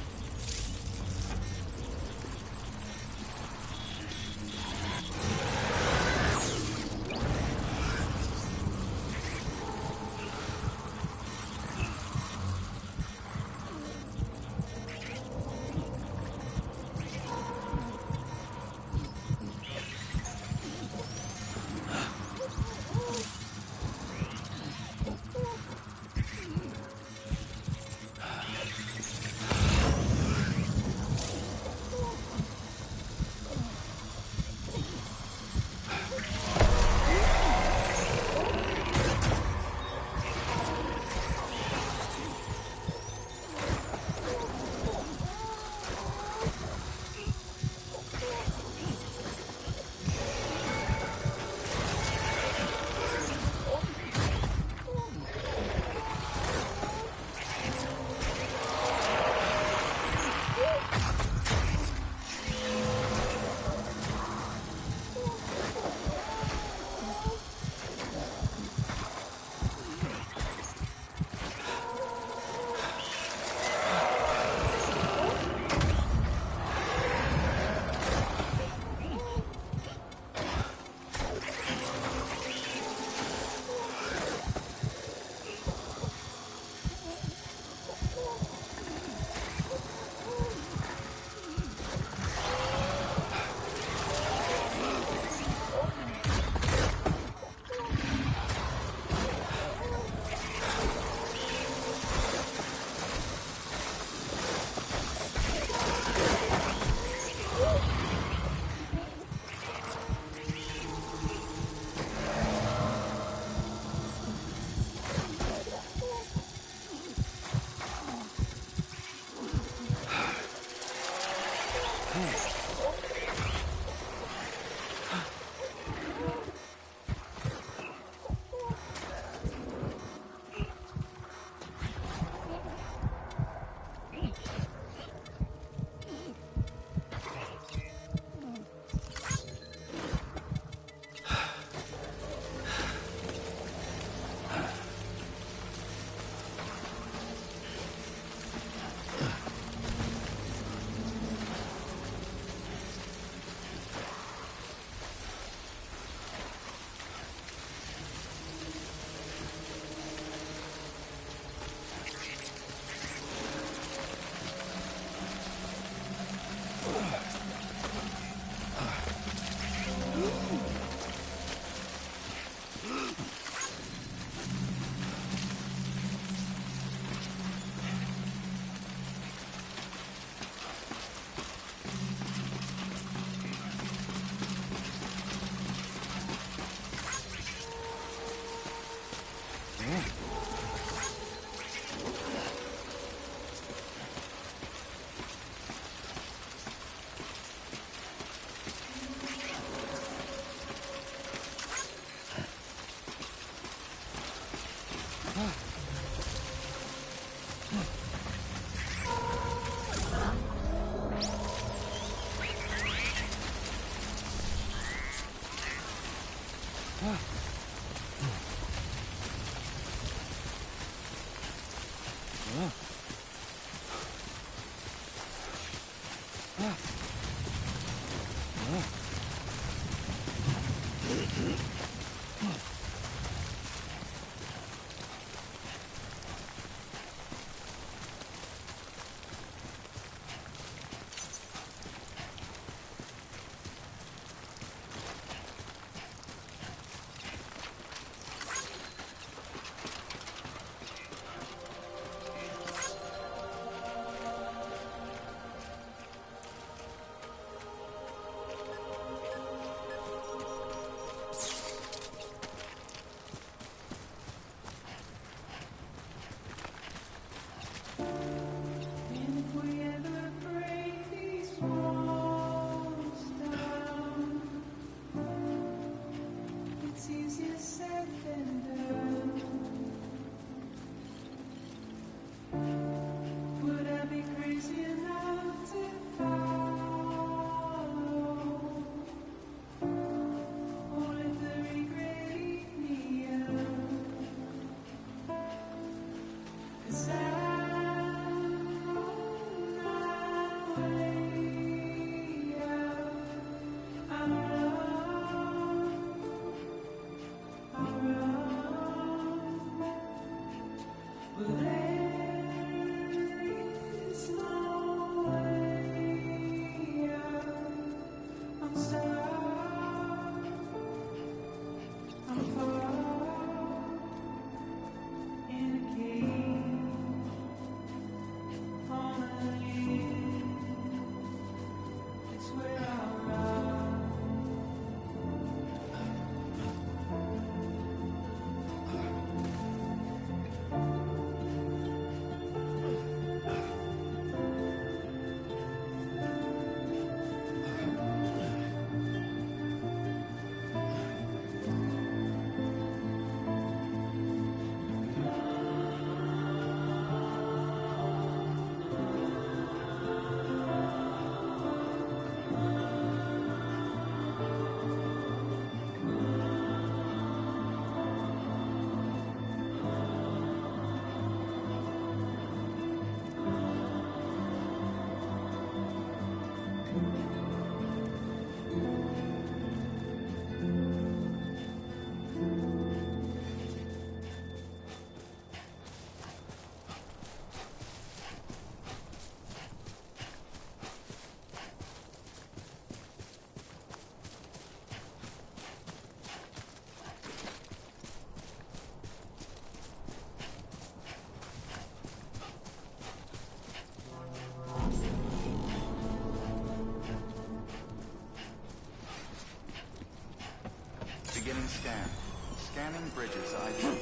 Beginning scan. Scanning bridges ID.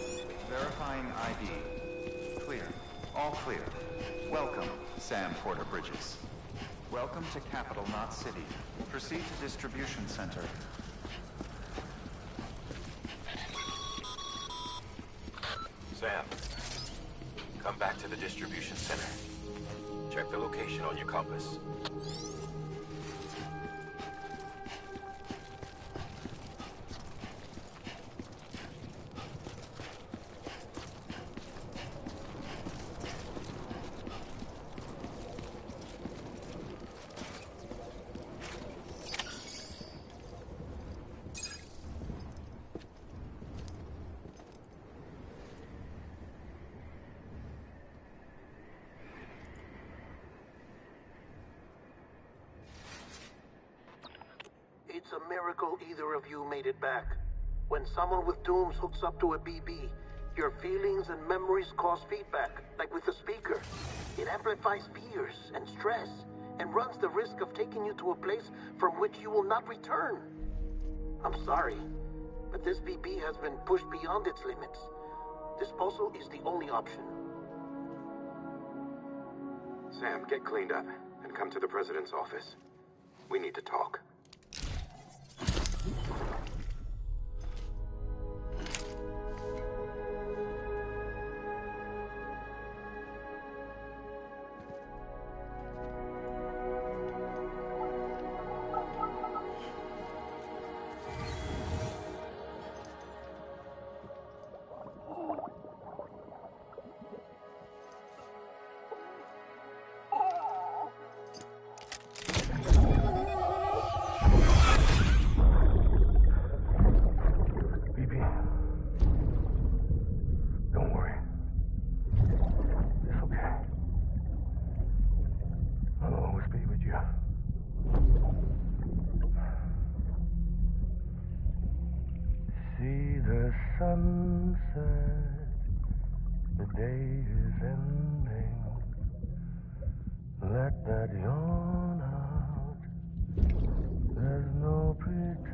Verifying ID. Clear. All clear. Welcome, Sam Porter Bridges. Welcome to Capital Knot City. Proceed to distribution center. Sam, come back to the distribution center. Check the location on your compass. It's a miracle either of you made it back. When someone with dooms hooks up to a BB, your feelings and memories cause feedback, like with a speaker. It amplifies fears and stress, and runs the risk of taking you to a place from which you will not return. I'm sorry, but this BB has been pushed beyond its limits. Disposal is the only option. Sam, get cleaned up and come to the President's office. We need to talk. Sunset, the day is ending. Let that yawn out. There's no pretending.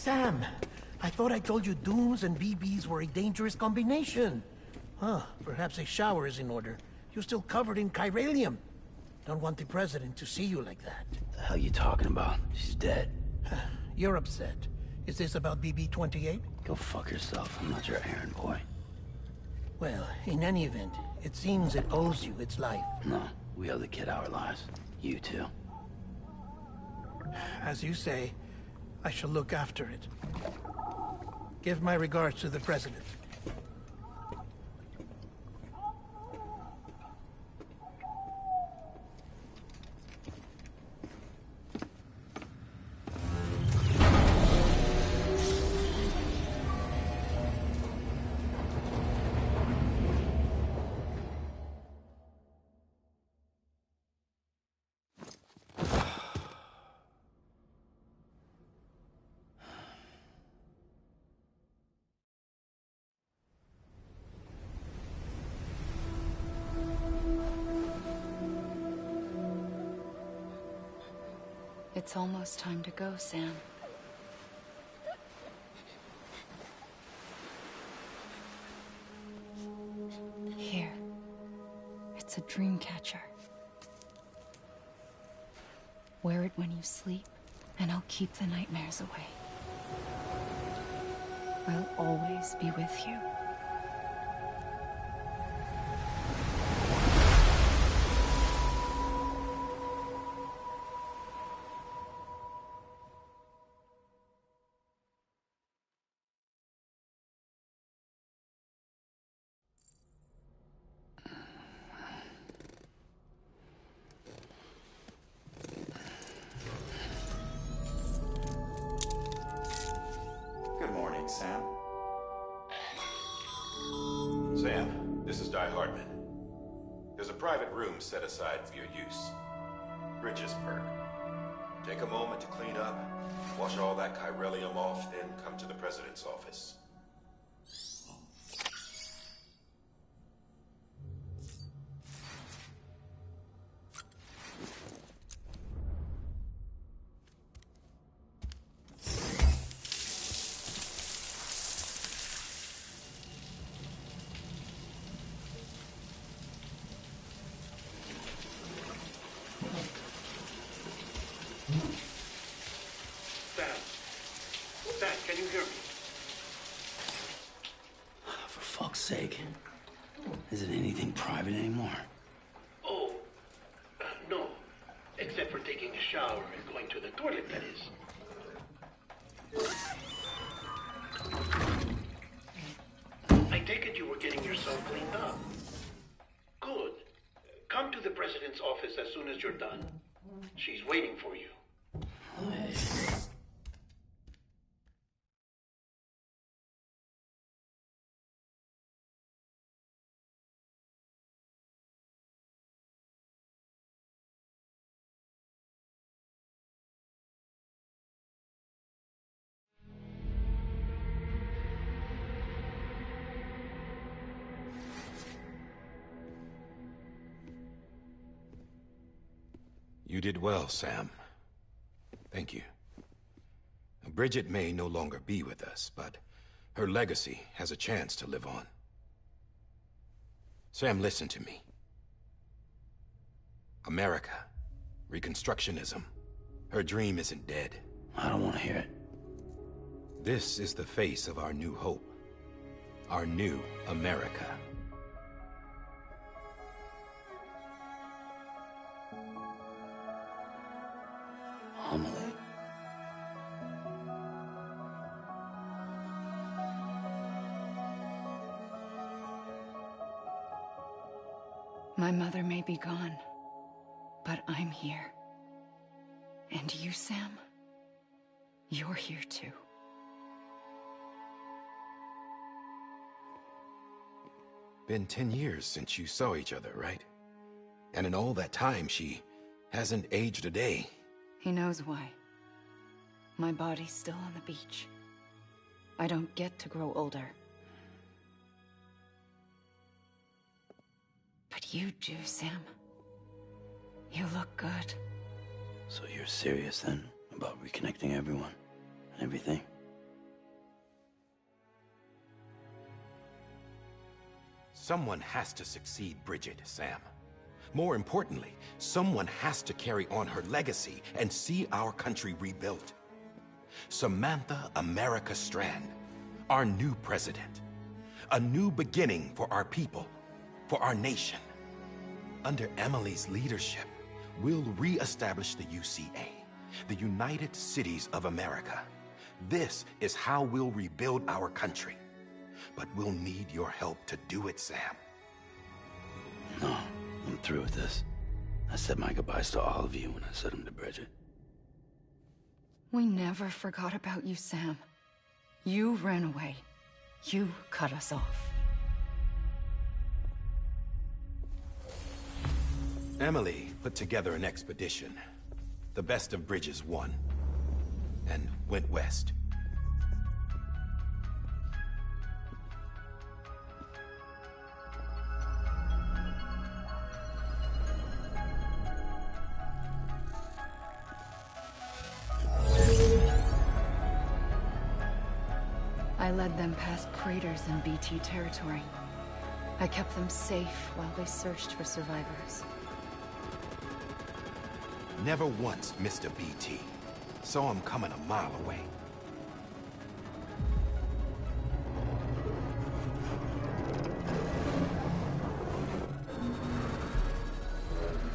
Sam, I thought I told you Dooms and BBs were a dangerous combination. Huh, perhaps a shower is in order. You're still covered in chiralium. Don't want the president to see you like that. The hell you talking about? She's dead. You're upset. Is this about BB-28? Go fuck yourself. I'm not your errand boy. Well, in any event, it seems it owes you its life. No, we owe the kid our lives. You too. As you say, I shall look after it. Give my regards to the president. It's almost time to go, Sam. Here. It's a dream catcher. Wear it when you sleep, and I'll keep the nightmares away. I'll always be with you. Good morning, Sam. Sam, this is Di Hartman. There's a private room set aside for your use. Bridges perk. Take a moment to clean up, wash all that chiralium off, then come to the president's office. Sam, can you hear me? For fuck's sake. Isn't anything private anymore? Oh, no. Except for taking a shower and going to the toilet, that is. I take it you were getting yourself cleaned up. Good. Come to the president's office as soon as you're done. She's waiting for you. You did well, Sam. Thank you. Bridget may no longer be with us, but her legacy has a chance to live on. Sam, listen to me. America, Reconstructionism, her dream isn't dead. I don't want to hear it. This is the face of our new hope. Our new America. Amelie. My mother may be gone, but I'm here. And you, Sam, you're here too. Been 10 years since you saw each other, right? And in all that time, she hasn't aged a day. He knows why. My body's still on the beach. I don't get to grow older. But you do, Sam. You look good. So you're serious then about reconnecting everyone and everything? Someone has to succeed Bridget, Sam. More importantly, someone has to carry on her legacy and see our country rebuilt. Samantha America Strand, our new president. A new beginning for our people, for our nation. Under Emily's leadership, we'll re-establish the UCA, the United Cities of America. This is how we'll rebuild our country. But we'll need your help to do it, Sam. No, I'm through with this. I said my goodbyes to all of you when I said them to Bridget. We never forgot about you, Sam. You ran away. You cut us off. Emily put together an expedition. The best of Bridges won. And went west. I led them past craters in BT territory. I kept them safe while they searched for survivors. Never once missed a BT. Saw him coming a mile away.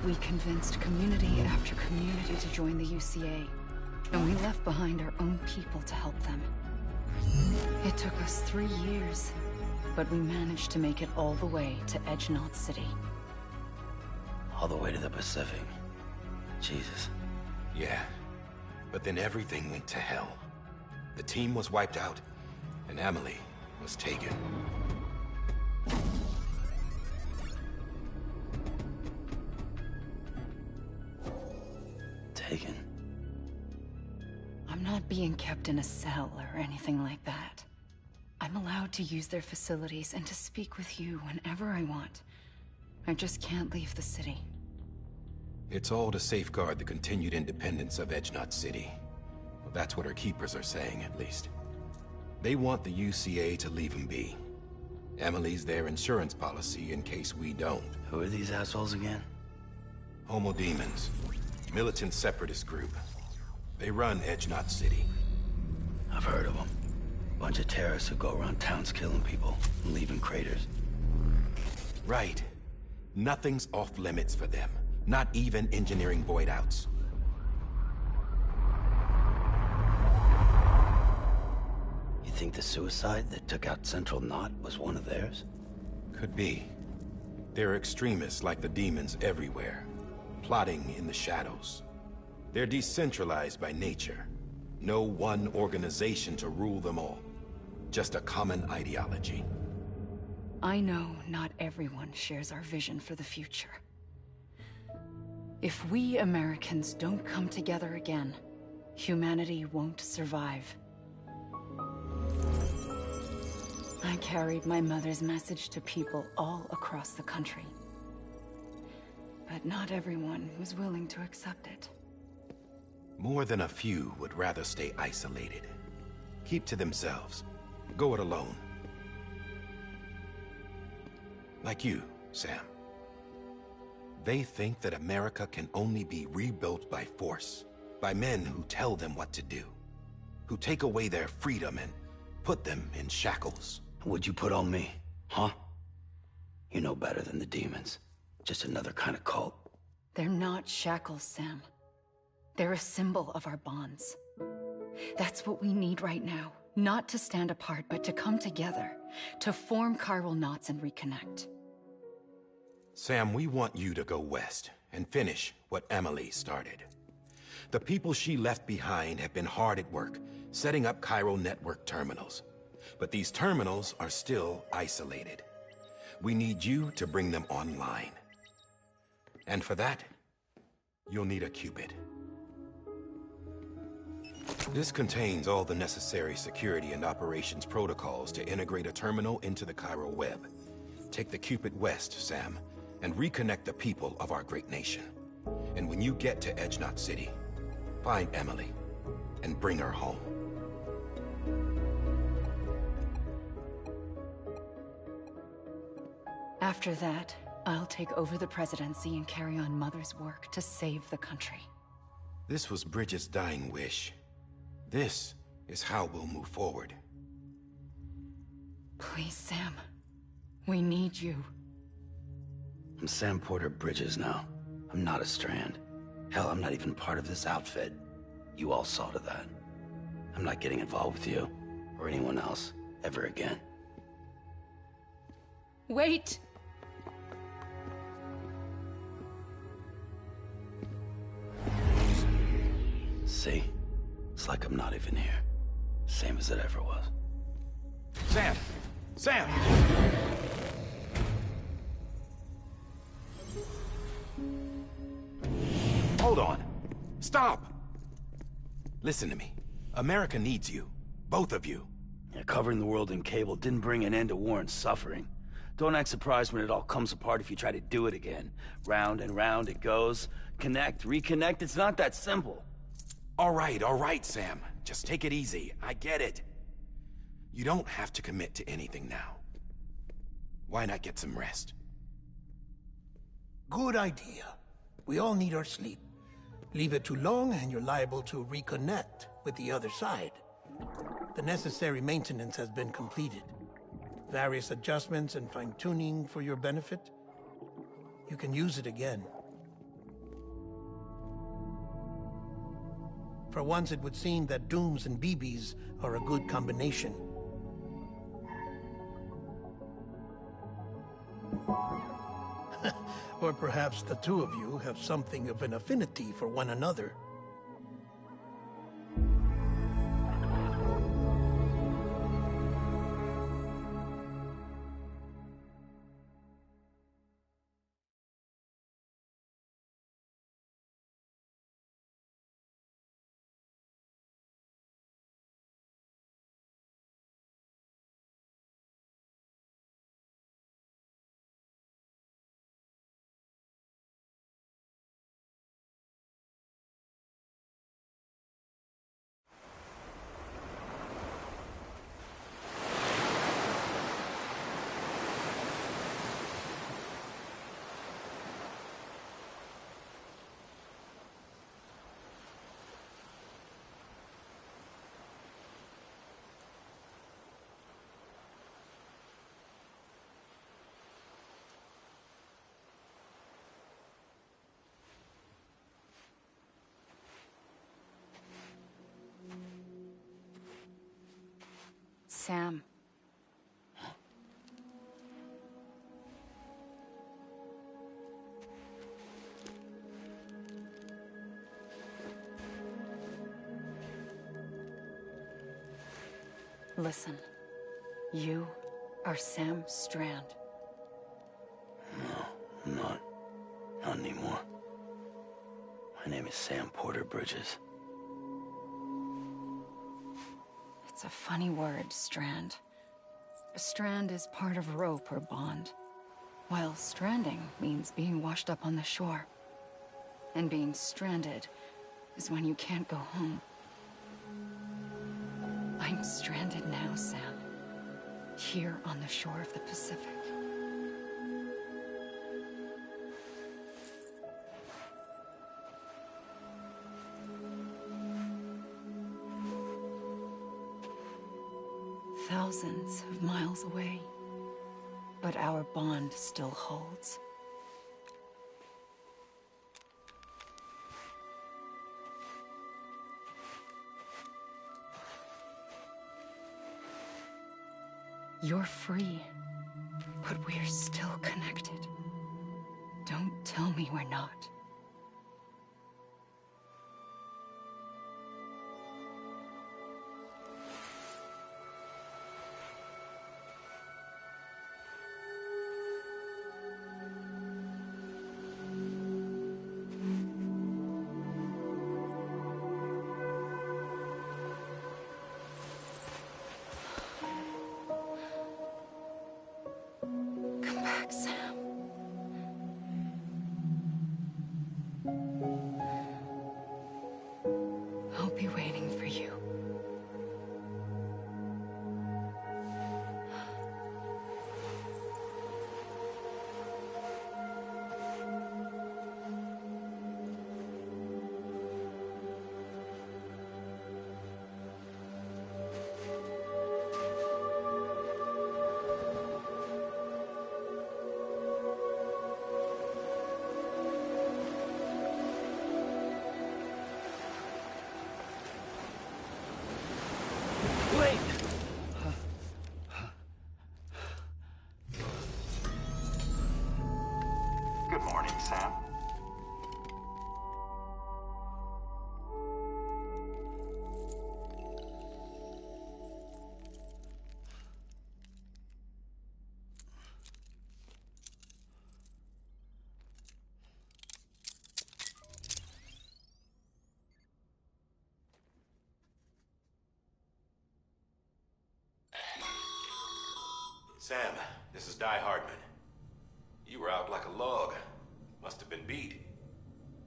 We convinced community after community to join the UCA, and we left behind our own people to help them. It took us 3 years, but we managed to make it all the way to Edgenot City. All the way to the Pacific. Jesus. Yeah, but then everything went to hell. The team was wiped out, and Emily was taken. Taken? I'm not being kept in a cell or anything like that. I'm allowed to use their facilities and to speak with you whenever I want. I just can't leave the city. It's all to safeguard the continued independence of Edgenot City. Well, that's what our keepers are saying, at least. They want the UCA to leave him be. Emily's their insurance policy in case we don't. Who are these assholes again? Homo Demons. Militant separatist group. They run Edgenot City. I've heard of them. Bunch of terrorists who go around towns killing people and leaving craters. Right. Nothing's off limits for them. Not even engineering void outs. You think the suicide that took out Central Knot was one of theirs? Could be. There are extremists like the demons everywhere, plotting in the shadows. They're decentralized by nature. No one organization to rule them all. Just a common ideology. I know not everyone shares our vision for the future. If we Americans don't come together again, humanity won't survive. I carried my mother's message to people all across the country. But not everyone was willing to accept it. More than a few would rather stay isolated. Keep to themselves. Go it alone. Like you, Sam. They think that America can only be rebuilt by force, by men who tell them what to do, who take away their freedom and put them in shackles. What'd you put on me, huh? You know better than the demons. Just another kind of cult. They're not shackles, Sam. They're a symbol of our bonds. That's what we need right now. Not to stand apart, but to come together, to form chiral knots and reconnect. Sam, we want you to go west and finish what Emily started. The people she left behind have been hard at work, setting up chiral network terminals. But these terminals are still isolated. We need you to bring them online. And for that, you'll need a Cupid. This contains all the necessary security and operations protocols to integrate a terminal into the chiral web. Take the Cupid west, Sam, and reconnect the people of our great nation. And when you get to Edgenot City, find Emily and bring her home. After that, I'll take over the presidency and carry on Mother's work to save the country. This was Bridget's dying wish. This is how we'll move forward. Please, Sam. We need you. I'm Sam Porter Bridges now. I'm not a Strand. Hell, I'm not even part of this outfit. You all saw to that. I'm not getting involved with you, or anyone else, ever again. Wait! See? It's like I'm not even here. Same as it ever was. Sam! Sam! Hold on. Stop! Listen to me. America needs you. Both of you. Yeah, covering the world in cable didn't bring an end to war and suffering. Don't act surprised when it all comes apart if you try to do it again. Round and round it goes. Connect, reconnect, it's not that simple. All right, Sam. Just take it easy. I get it. You don't have to commit to anything now. Why not get some rest? Good idea. We all need our sleep. Leave it too long and you're liable to reconnect with the other side. The necessary maintenance has been completed. Various adjustments and fine-tuning for your benefit. You can use it again. For once, it would seem that Dooms and BBs are a good combination. Or perhaps the two of you have something of an affinity for one another. Sam. Listen. You are Sam Strand. No, I'm not. Not anymore. My name is Sam Porter Bridges. It's a funny word, Strand. A strand is part of rope or bond, while stranding means being washed up on the shore. And being stranded is when you can't go home. I'm stranded now, Sam. Here on the shore of the Pacific. Thousands of miles away, but our bond still holds. You're free, but we're still connected. Don't tell me we're not. Sam, this is Di Hardman. You were out like a log. Must have been beat.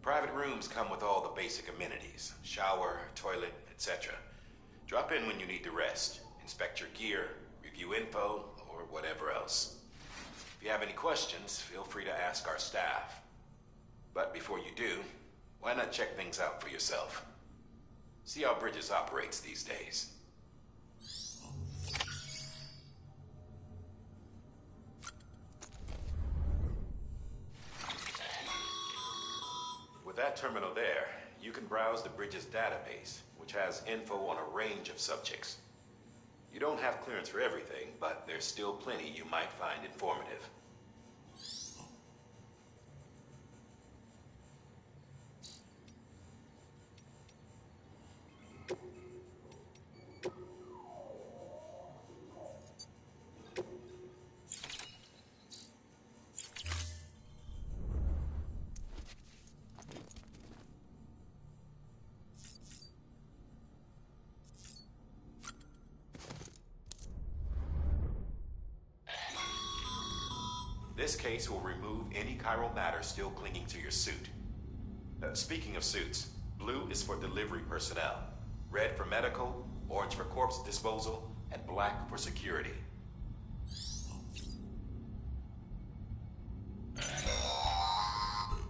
Private rooms come with all the basic amenities. Shower, toilet, etc. Drop in when you need to rest. Inspect your gear, review info, or whatever else. If you have any questions, feel free to ask our staff. But before you do, why not check things out for yourself? See how Bridges operates these days. With that terminal there, you can browse the Bridges database, which has info on a range of subjects. You don't have clearance for everything, but there's still plenty you might find informative. This case will remove any chiral matter still clinging to your suit. Speaking of suits, blue is for delivery personnel, red for medical, orange for corpse disposal, and black for security.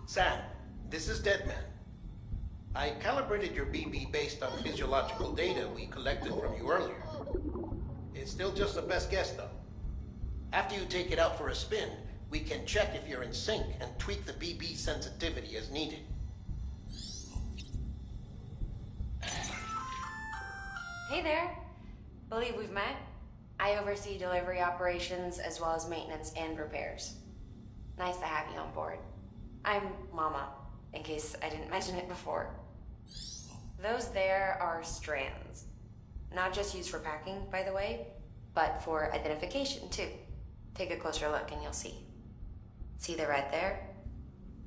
Sam, this is Deadman. I calibrated your BB based on physiological data we collected from you earlier. It's still just a best guess, though. After you take it out for a spin, we can check if you're in sync and tweak the BB sensitivity as needed. Hey there. Believe we've met. I oversee delivery operations as well as maintenance and repairs. Nice to have you on board. I'm Mama, in case I didn't mention it before. Those there are strands. Not just used for packing, by the way, but for identification, too. Take a closer look and you'll see. See the red there?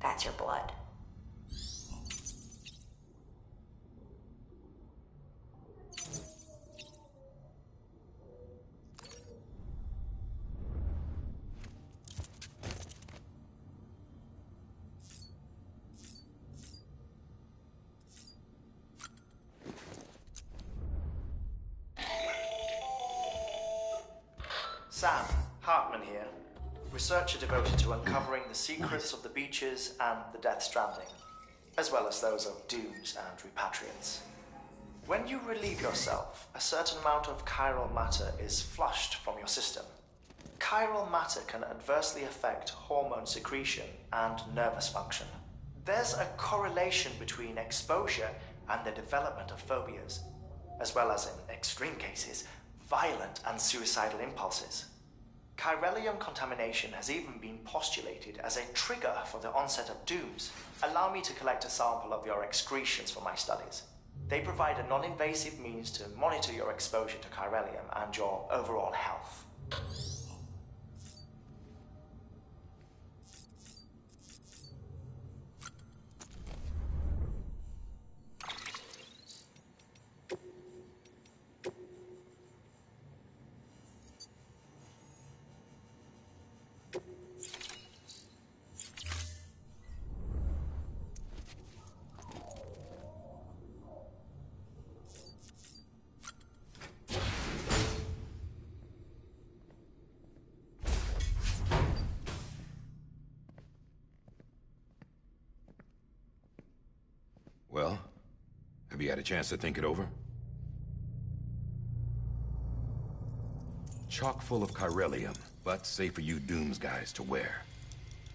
That's your blood. Sam, Hartman here, researcher devoted to uncovering the secrets of the beaches and the Death Stranding, as well as those of dooms and repatriates. When you relieve yourself, a certain amount of chiral matter is flushed from your system. Chiral matter can adversely affect hormone secretion and nervous function. There's a correlation between exposure and the development of phobias, as well as, in extreme cases, violent and suicidal impulses. Chiralium contamination has even been postulated as a trigger for the onset of dooms. Allow me to collect a sample of your excretions for my studies. They provide a non-invasive means to monitor your exposure to chiralium and your overall health. Well, have you had a chance to think it over? Chock full of chiralium, but safe for you Dooms guys to wear.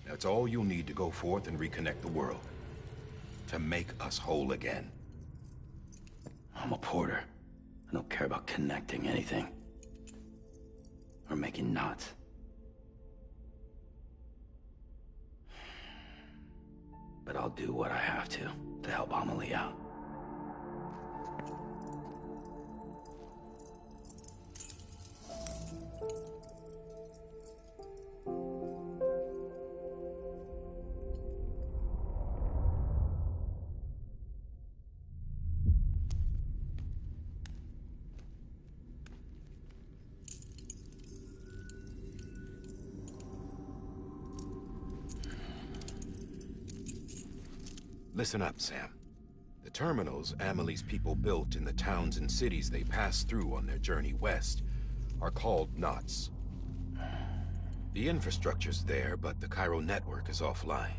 That's all you'll need to go forth and reconnect the world. To make us whole again. I'm a porter. I don't care about connecting anything. Or making knots. But I'll do what I have to help Amelie out. Listen up, Sam. The terminals Amelie's people built in the towns and cities they passed through on their journey west are called knots. The infrastructure's there, but the Cairo network is offline.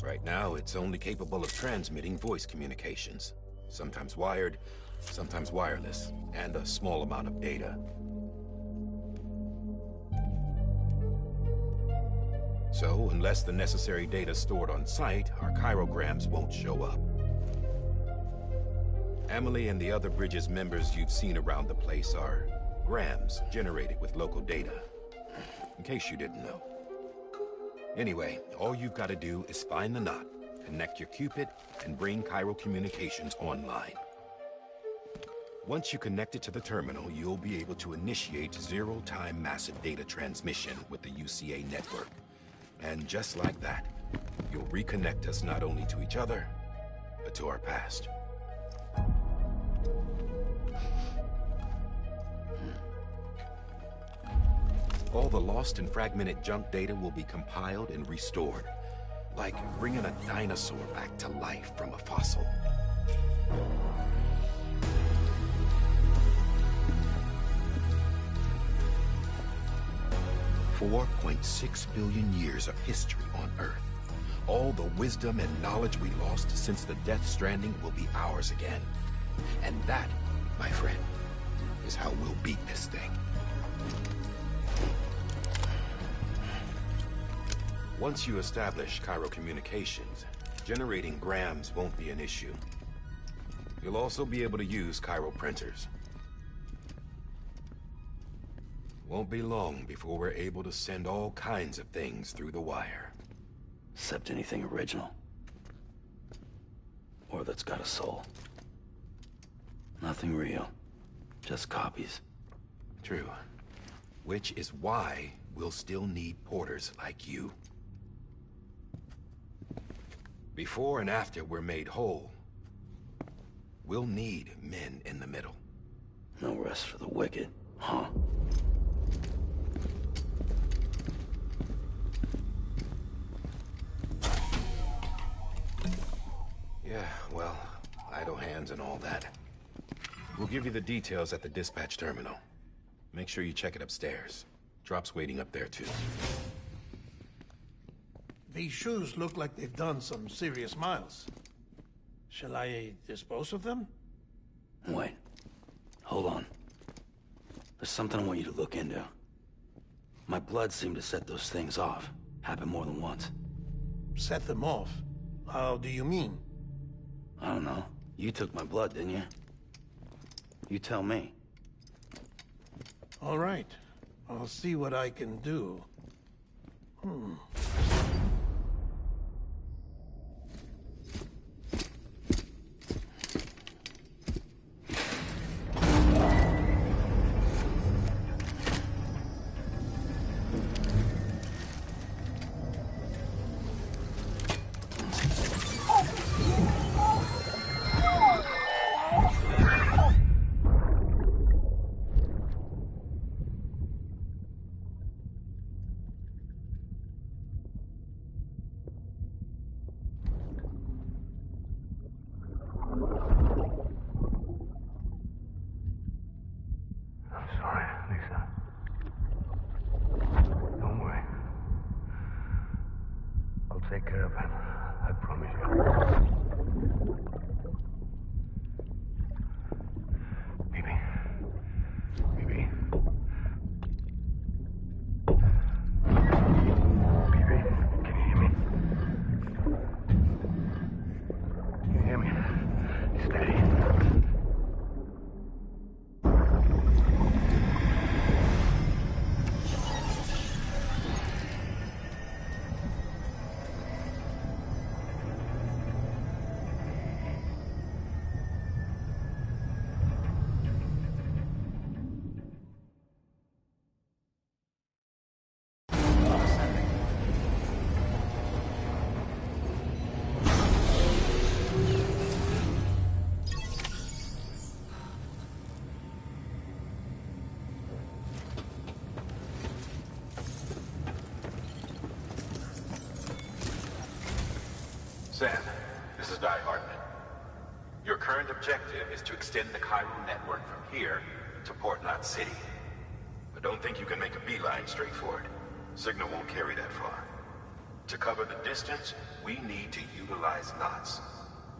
Right now, it's only capable of transmitting voice communications. Sometimes wired, sometimes wireless, and a small amount of data. So, unless the necessary data's stored on site, our chirograms won't show up. Amelie and the other Bridges members you've seen around the place are grams generated with local data. In case you didn't know. Anyway, all you've got to do is find the knot, connect your Cupid, and bring Cairo Communications online. Once you connect it to the terminal, you'll be able to initiate zero-time massive data transmission with the UCA network. And just like that, you'll reconnect us not only to each other, but to our past. All the lost and fragmented junk data will be compiled and restored, like bringing a dinosaur back to life from a fossil. 4.6 billion years of history on Earth. All the wisdom and knowledge we lost since the Death Stranding will be ours again. And that, my friend, is how we'll beat this thing. Once you establish Cairo Communications, generating grams won't be an issue. You'll also be able to use Cairo printers. Won't be long before we're able to send all kinds of things through the wire. Except anything original. Or that's got a soul. Nothing real. Just copies. True. Which is why we'll still need porters like you. Before and after we're made whole, we'll need men in the middle. No rest for the wicked, huh? Yeah, well, idle hands and all that. We'll give you the details at the dispatch terminal. Make sure you check it upstairs. Drop's waiting up there, too. These shoes look like they've done some serious miles. Shall I dispose of them? Wait. Hold on. There's something I want you to look into. My blood seemed to set those things off. Happened more than once. Set them off? How do you mean? I don't know. You took my blood, didn't you? You tell me. All right. I'll see what I can do. Take care of him. I promise you. Baby. Baby. Baby, can you hear me? Can you hear me? Steady. Sam, This is Di Hartman. Your current objective is to extend the Cairo network from here to Port Knot City. But don't think you can make a beeline straight for it. Signal won't carry that far. To cover the distance, we need to utilize knots.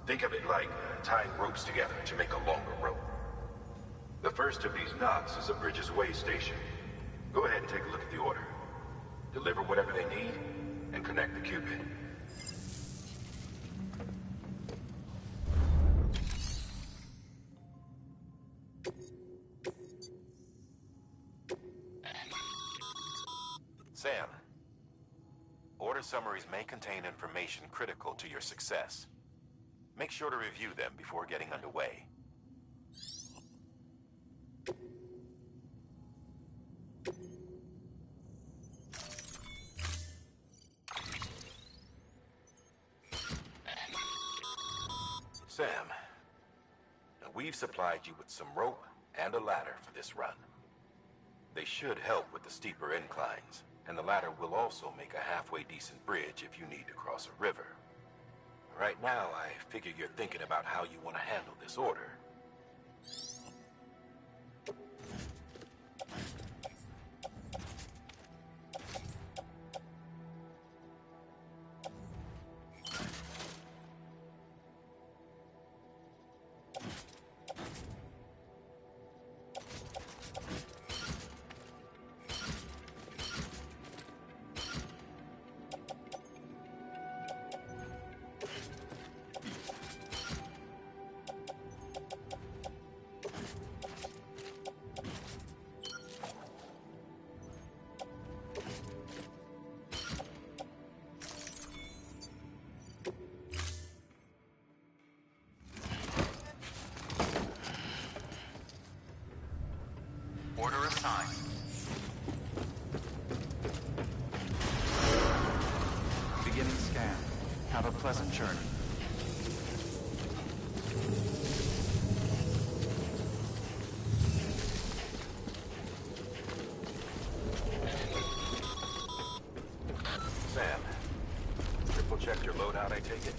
Think of it like tying ropes together to make a longer rope. The first of these knots is a Bridges Way station. Go ahead and take a look at the order. Deliver whatever they need, and connect the Cupid. Sam, order summaries may contain information critical to your success. Make sure to review them before getting underway. Sam, we've supplied you with some rope and a ladder for this run. They should help with the steeper inclines, and the ladder will also make a halfway decent bridge if you need to cross a river. Right now, I figure you're thinking about how you want to handle this order. Order assigned. Beginning scan. Have a pleasant journey. Sam, triple check your loadout, I take it?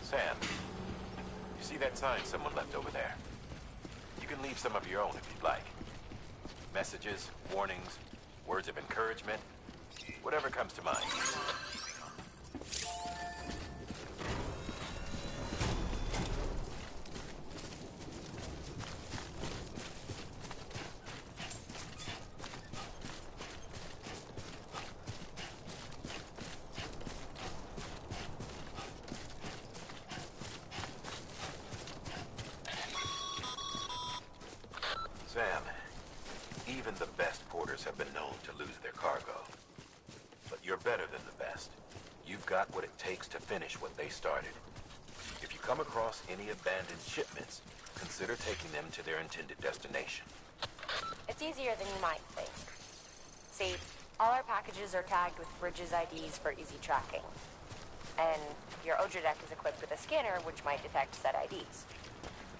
Sam, you see that sign someone left over there? You can leave some of your own if you'd like. Messages, warnings, words of encouragement, whatever comes to mind. Sam, even the best porters have been known to lose their cargo. But you're better than the best. You've got what it takes to finish what they started. If you come across any abandoned shipments, consider taking them to their intended destination. It's easier than you might think. See, all our packages are tagged with Bridges IDs for easy tracking. And your Odra deck is equipped with a scanner which might detect said IDs.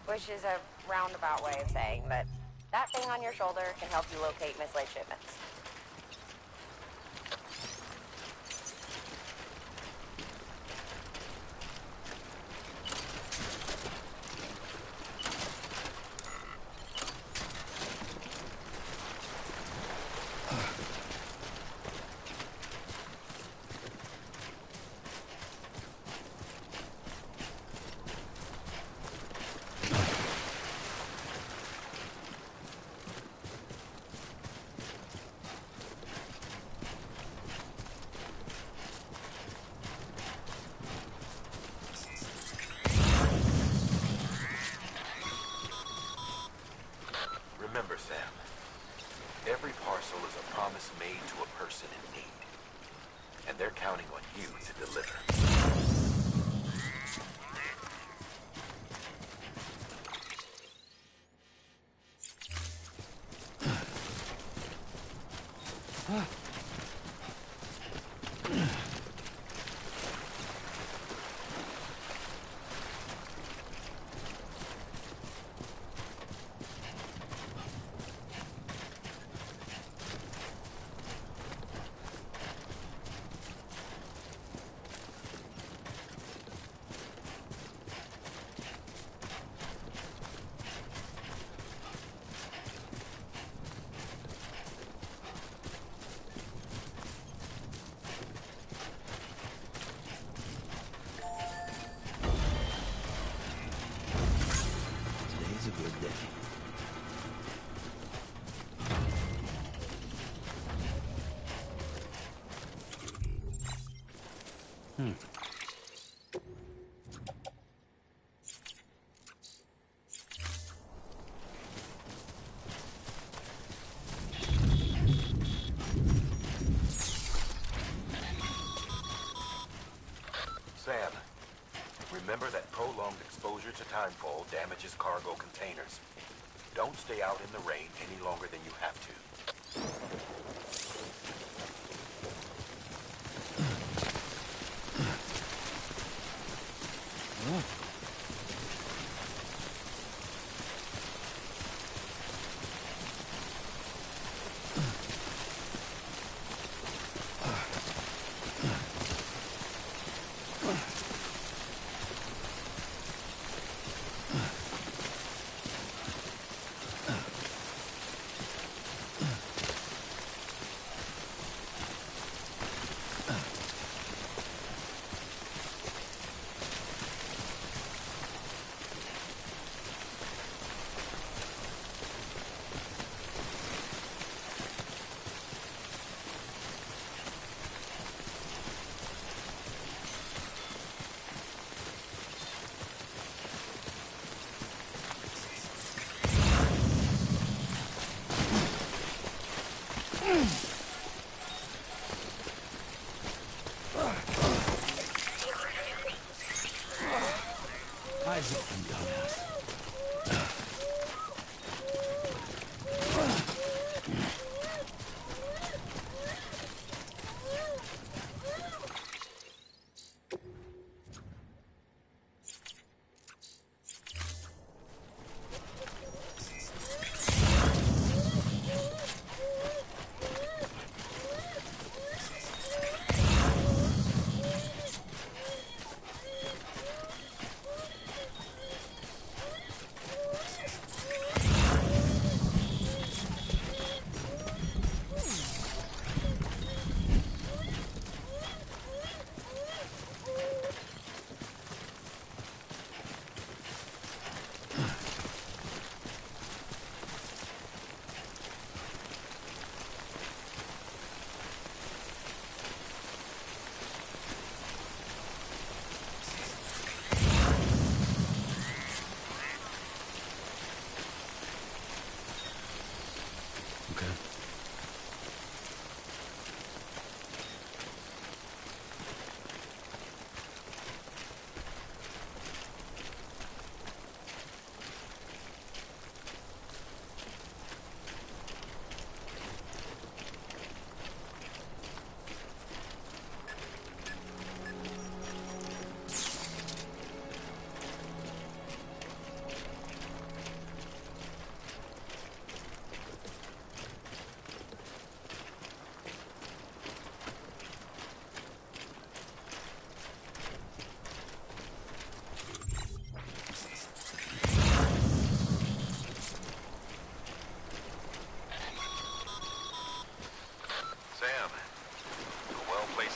Which is a roundabout way of saying that that thing on your shoulder can help you locate mislaid shipments. Remember, Sam, every parcel is a promise made to a person in need. And they're counting on you to deliver. Today's a good day. Sam, remember that prolonged exposure to timefall damages cargo containers. Don't stay out in the rain any longer than you have to. Eyes open, dumbass.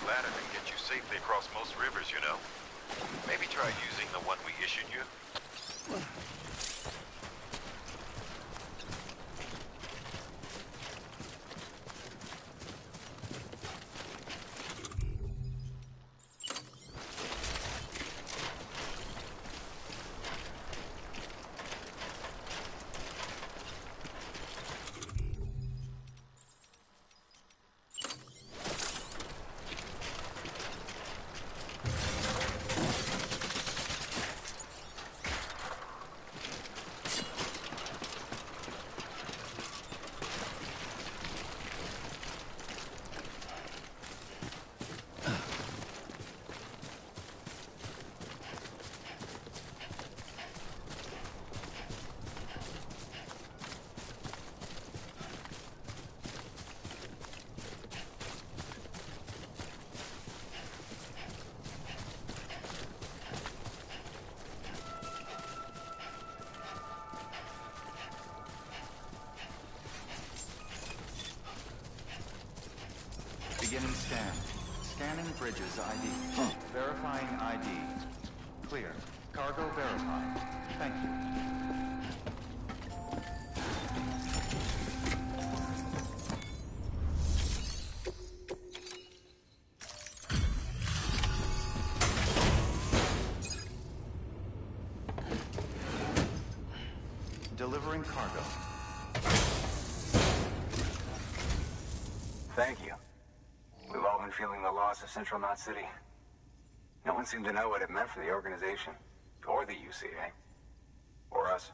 ladder can get you safely across most rivers, you know. Maybe try using the one we issued you. Beginning scan. Scanning bridges ID. Verifying ID. Clear. Cargo verified. Thank you. Delivering cargo. Thank you. We've all been feeling the loss of Central Knot City. No one seemed to know what it meant for the organization, or the UCA, or us.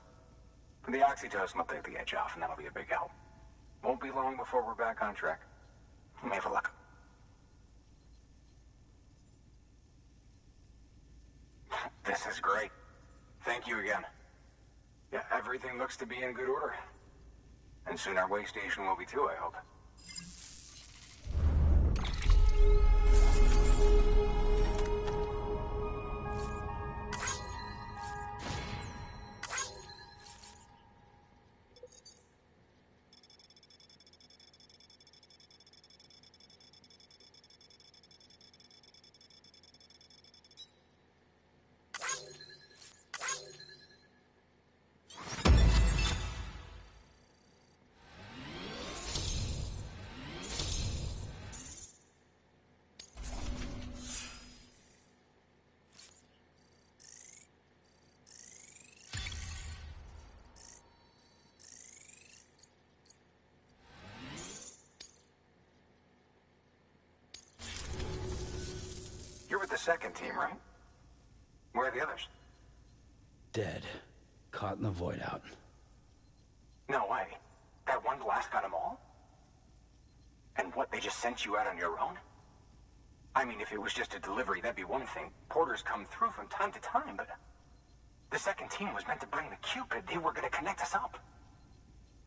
But the oxytocin will take the edge off, and that'll be a big help. Won't be long before we're back on track. We may have a luck. This is great. Thank you again. Yeah, everything looks to be in good order. And soon our way station will be too, I hope. You're with the second team, right? Where are the others? Dead. Caught in the void out. No way. That one blast got them all? And what, they just sent you out on your own? I mean, if it was just a delivery, that'd be one thing. Porters come through from time to time, but... The second team was meant to bring the Cupid. They were gonna connect us up.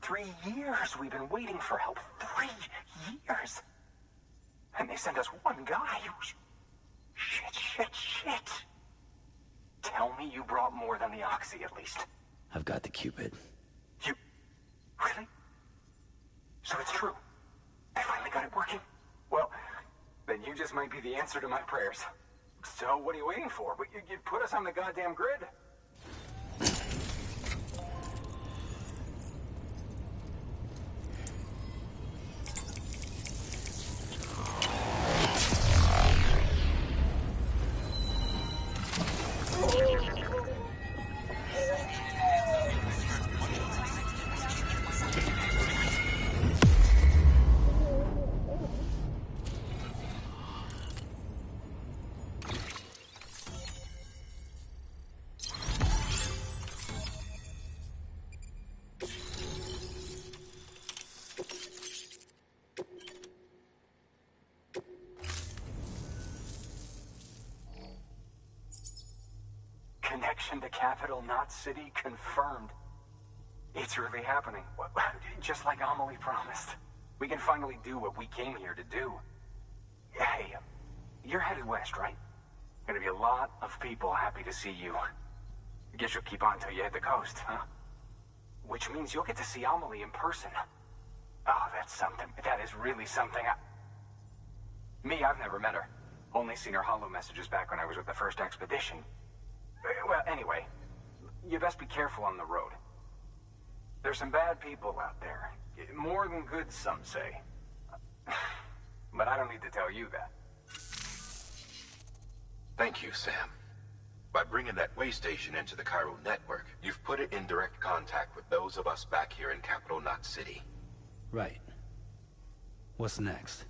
3 years we've been waiting for help. 3 years! And they sent us one guy. Shit. Tell me you brought more than the Oxy, at least. I've got the Cupid. You... Really? So it's true. I finally got it working. Well, then you just might be the answer to my prayers. So what are you waiting for? But you put us on the goddamn grid. Connection to Capital Knot City confirmed. It's really happening. Just like Amelie promised. We can finally do what we came here to do. Hey, you're headed west, right? Gonna be a lot of people happy to see you. I guess you'll keep on till you hit the coast, huh? Which means you'll get to see Amelie in person. Oh, that's something. That is really something. Me, I've never met her. Only seen her holo messages back when I was with the first expedition. Well, anyway, you best be careful on the road. There's some bad people out there. More than good, some say. But I don't need to tell you that. Thank you, Sam. By bringing that way station into the Cairo network, you've put it in direct contact with those of us back here in Capital Knot City. Right. What's next?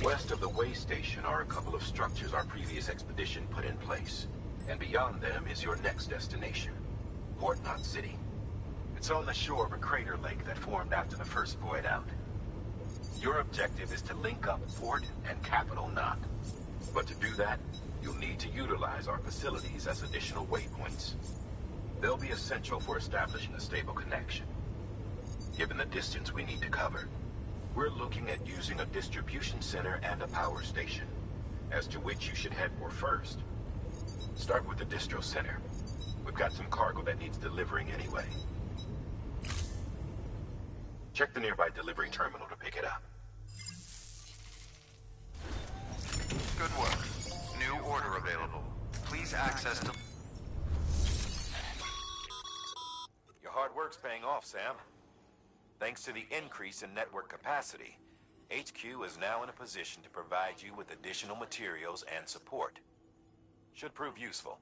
West of the way station are a couple of structures our previous expedition put in place. And beyond them is your next destination, Port Knot City. It's on the shore of a crater lake that formed after the first void out. Your objective is to link up Port and Capital Knot. But to do that, you'll need to utilize our facilities as additional waypoints. They'll be essential for establishing a stable connection. Given the distance we need to cover, we're looking at using a distribution center and a power station, as to which you should head for first. Start with the distro center. We've got some cargo that needs delivering anyway. Check the nearby delivery terminal to pick it up. paying off, Sam. Thanks to the increase in network capacity, HQ is now in a position to provide you with additional materials and support. Should prove useful.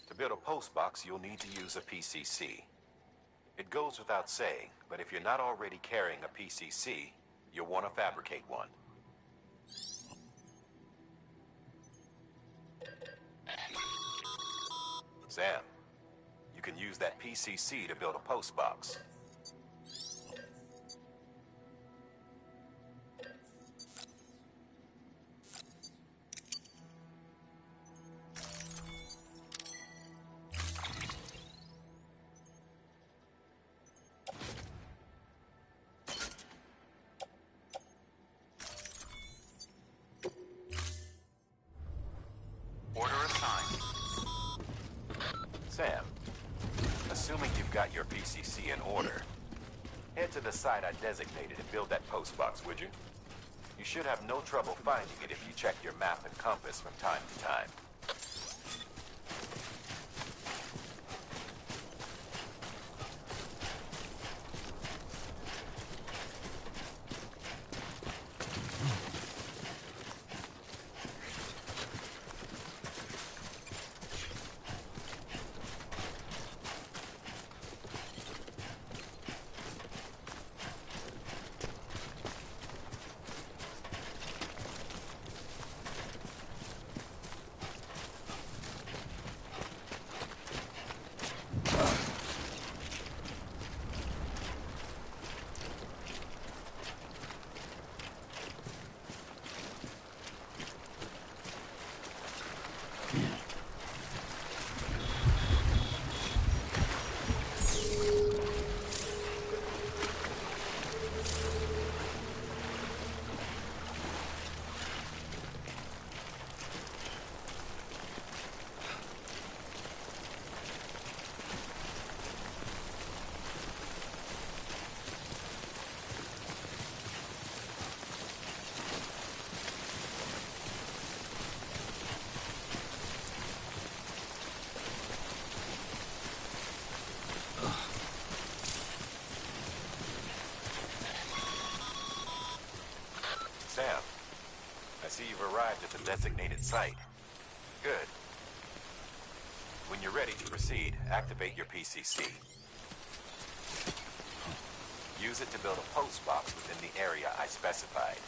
To build a post box, you'll need to use a PCC. It goes without saying, but if you're not already carrying a PCC, you'll want to fabricate one. Sam, you can use that PCC to build a post box. Order assigned. Sam, assuming you've got your PCC in order, head to the site I designated and build that post box, would you? You should have no trouble finding it if you check your map and compass from time to time. Sam, I see you've arrived at the designated site. Good. When you're ready to proceed, activate your PCC. Use it to build a post box within the area I specified.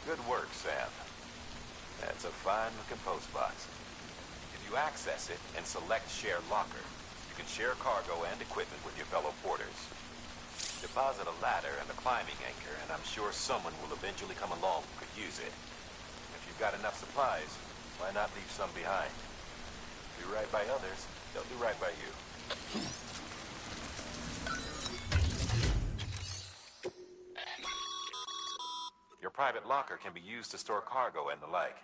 Good work, Sam. That's a fine-looking post box. If you access it and select Share Locker, you can share cargo and equipment with your fellow porters. Deposit a ladder and a climbing anchor, and I'm sure someone will eventually come along who could use it. If you've got enough supplies, why not leave some behind? Do right by others, they'll do right by you. Your private locker can be used to store cargo and the like.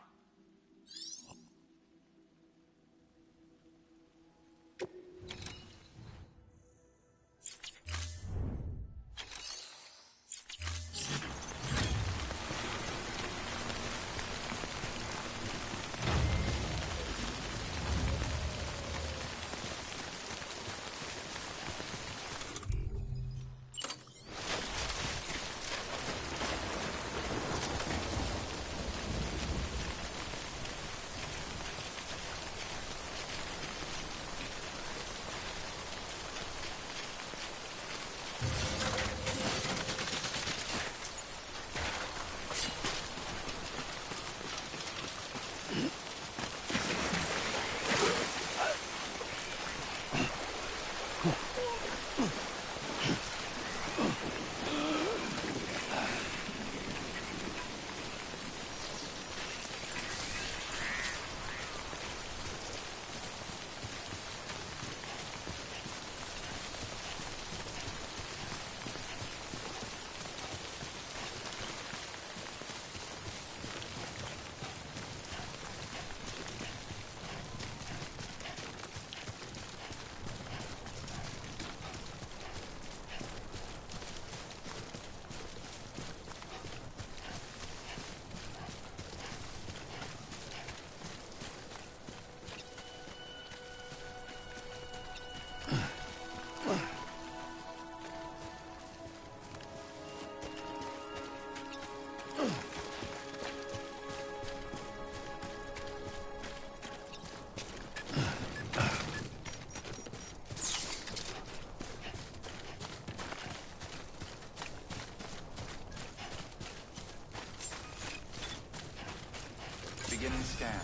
Scan.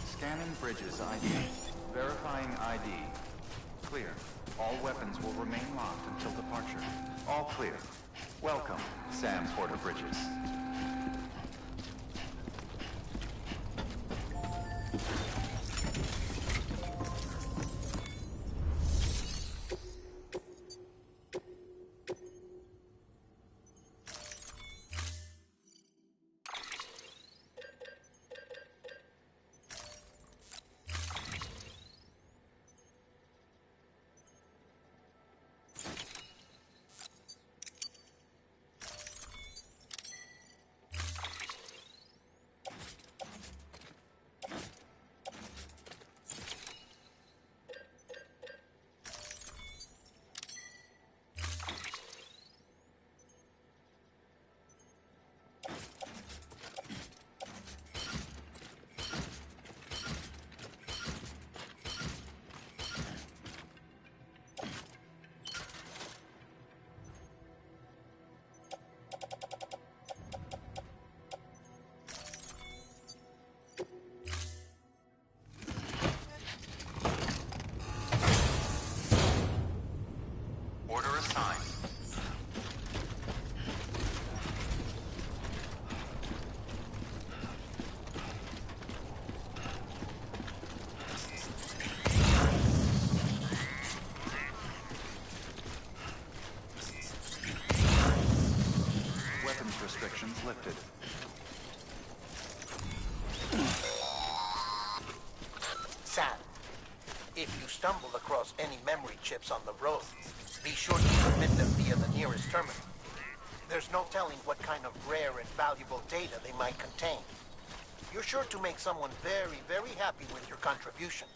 Scanning bridges ID. Verifying ID. Clear. All weapons will remain locked until departure. All clear. Welcome, Sam Porter Bridges. Restrictions lifted. Sam, if you stumble across any memory chips on the road, be sure to submit them via the nearest terminal. There's no telling what kind of rare and valuable data they might contain. You're sure to make someone very, very happy with your contribution.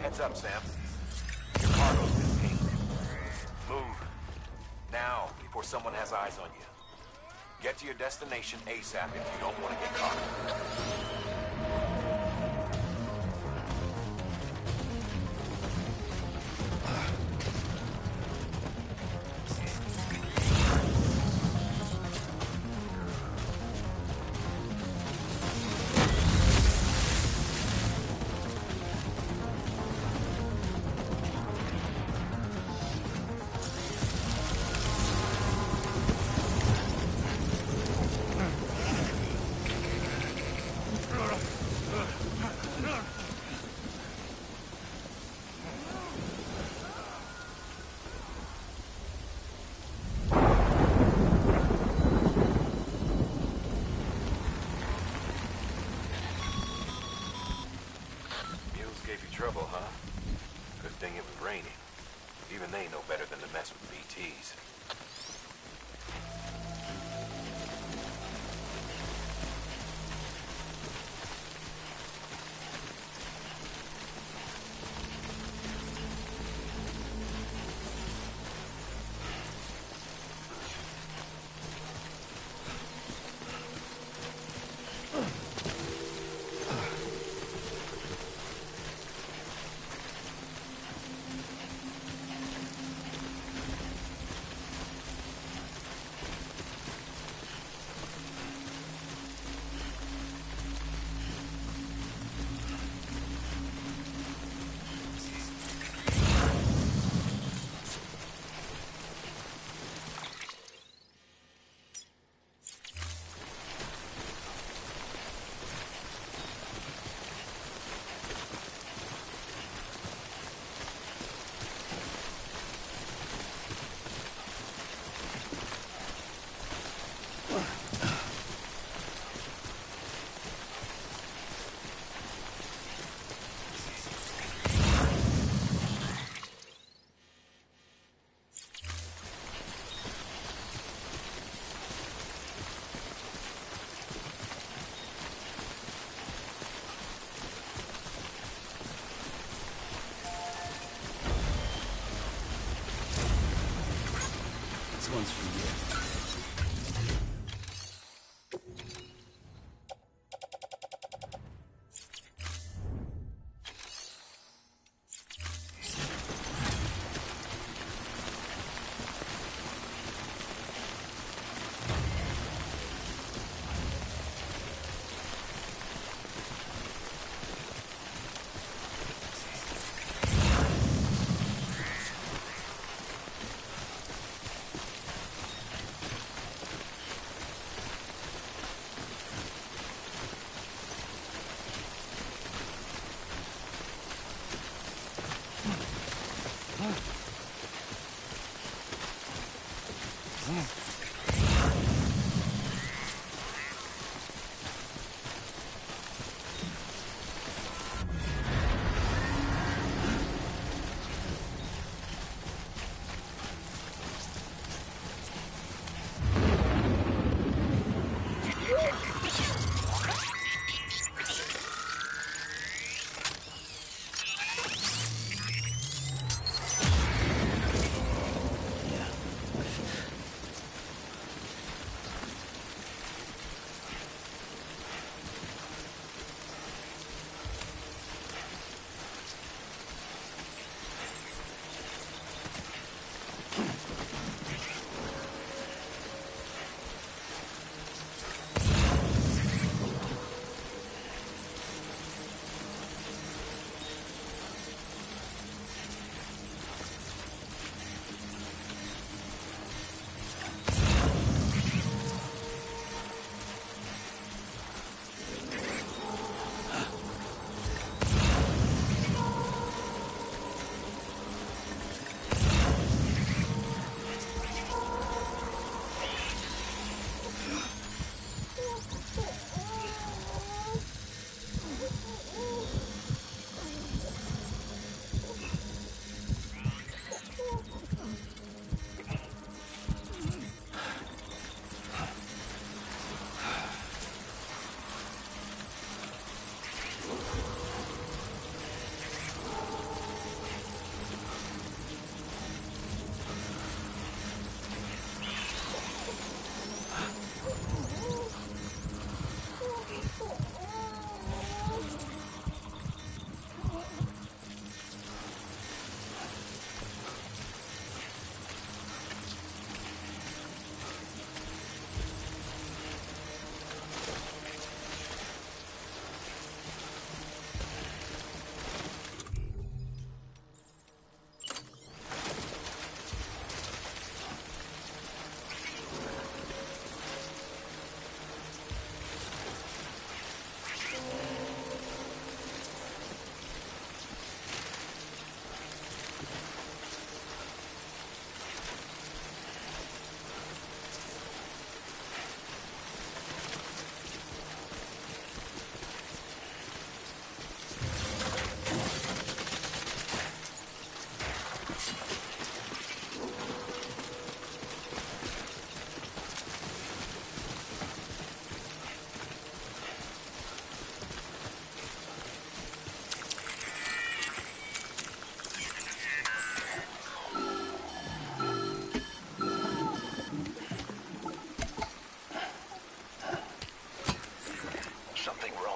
Heads up, Sam. Your cargo's been pinged. Move. Now, before someone has eyes on you. Get to your destination ASAP if you don't want to get caught. This one's for you.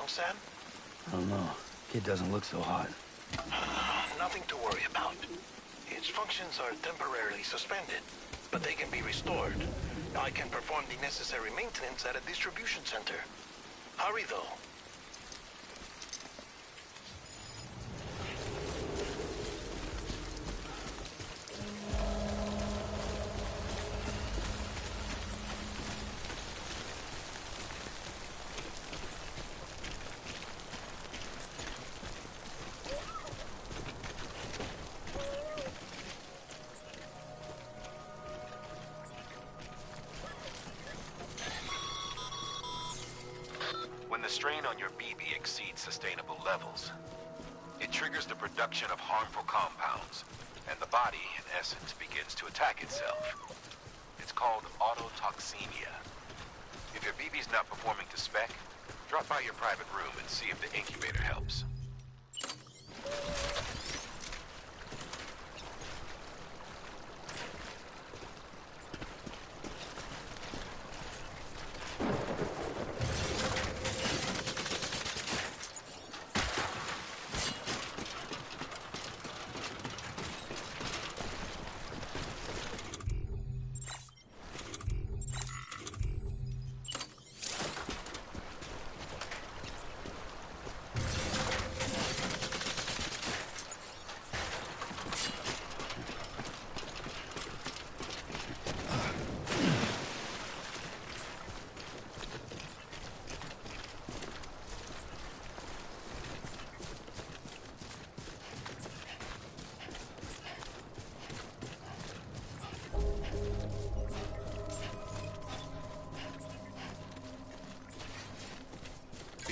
Sam? I don't know. Kid doesn't look so hot. Nothing to worry about. Its functions are temporarily suspended, but they can be restored. I can perform the necessary maintenance at a distribution center. Hurry, though. When the strain on your BB exceeds sustainable levels, it triggers the production of harmful compounds, and the body, in essence, begins to attack itself. It's called autotoxemia. If your BB's not performing to spec, drop by your private room and see if the incubator helps.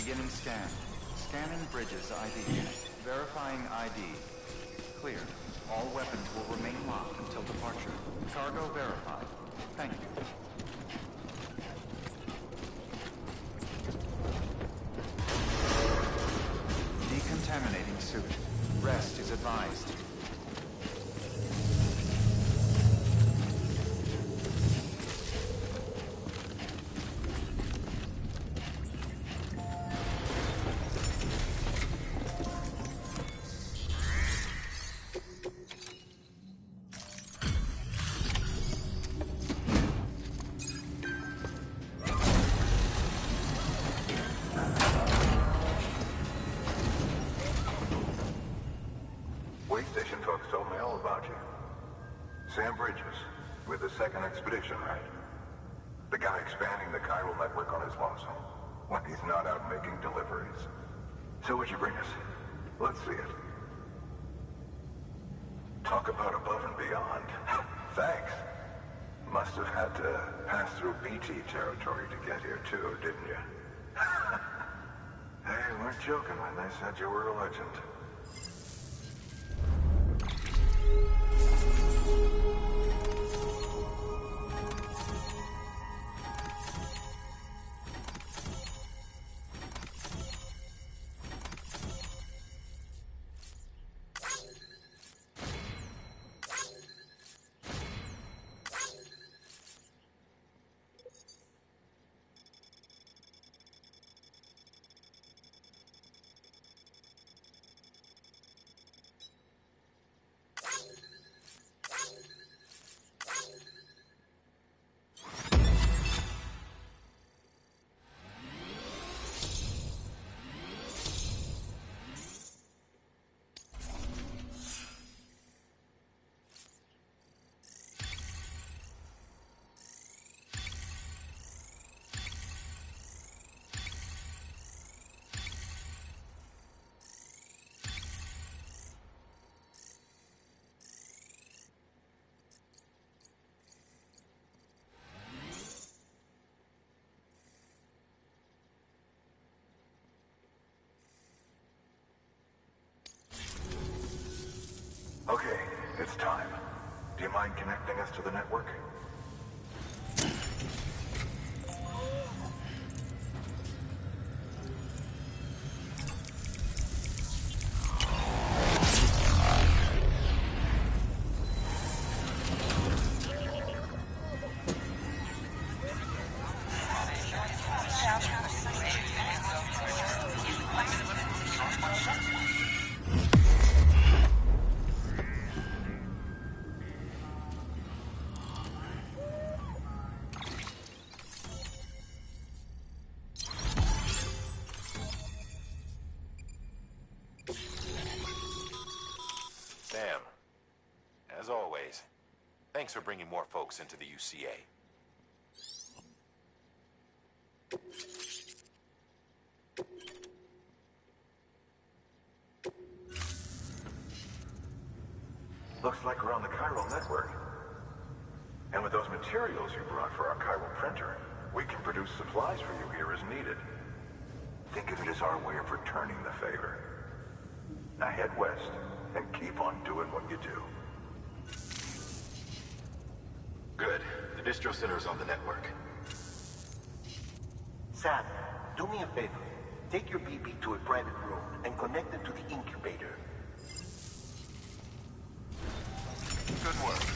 Beginning scan. Scanning bridges ID. Verifying ID. Clear. All weapons will remain locked until departure. Cargo verified. Thank you. Decontaminating suit. Rest is advised. Sam Bridges, with the second expedition, right? The guy expanding the chiral network on his lonesome. When he's not out making deliveries. So what'd you bring us? Let's see it. Talk about above and beyond. Thanks. Must have had to pass through BT territory to get here too, didn't you? They weren't joking when they said you were a legend. Okay, it's time. Do you mind connecting us to the network? Sam, as always, thanks for bringing more folks into the UCA. Looks like we're on the chiral network. And with those materials you brought for our chiral printer, we can produce supplies for you here as needed. Think of it as our way of returning the favor. Now head west and keep on doing what you do. Good. The distro center's on the network. Sam, do me a favor. Take your BB to a private room and connect it to the incubator. Good work.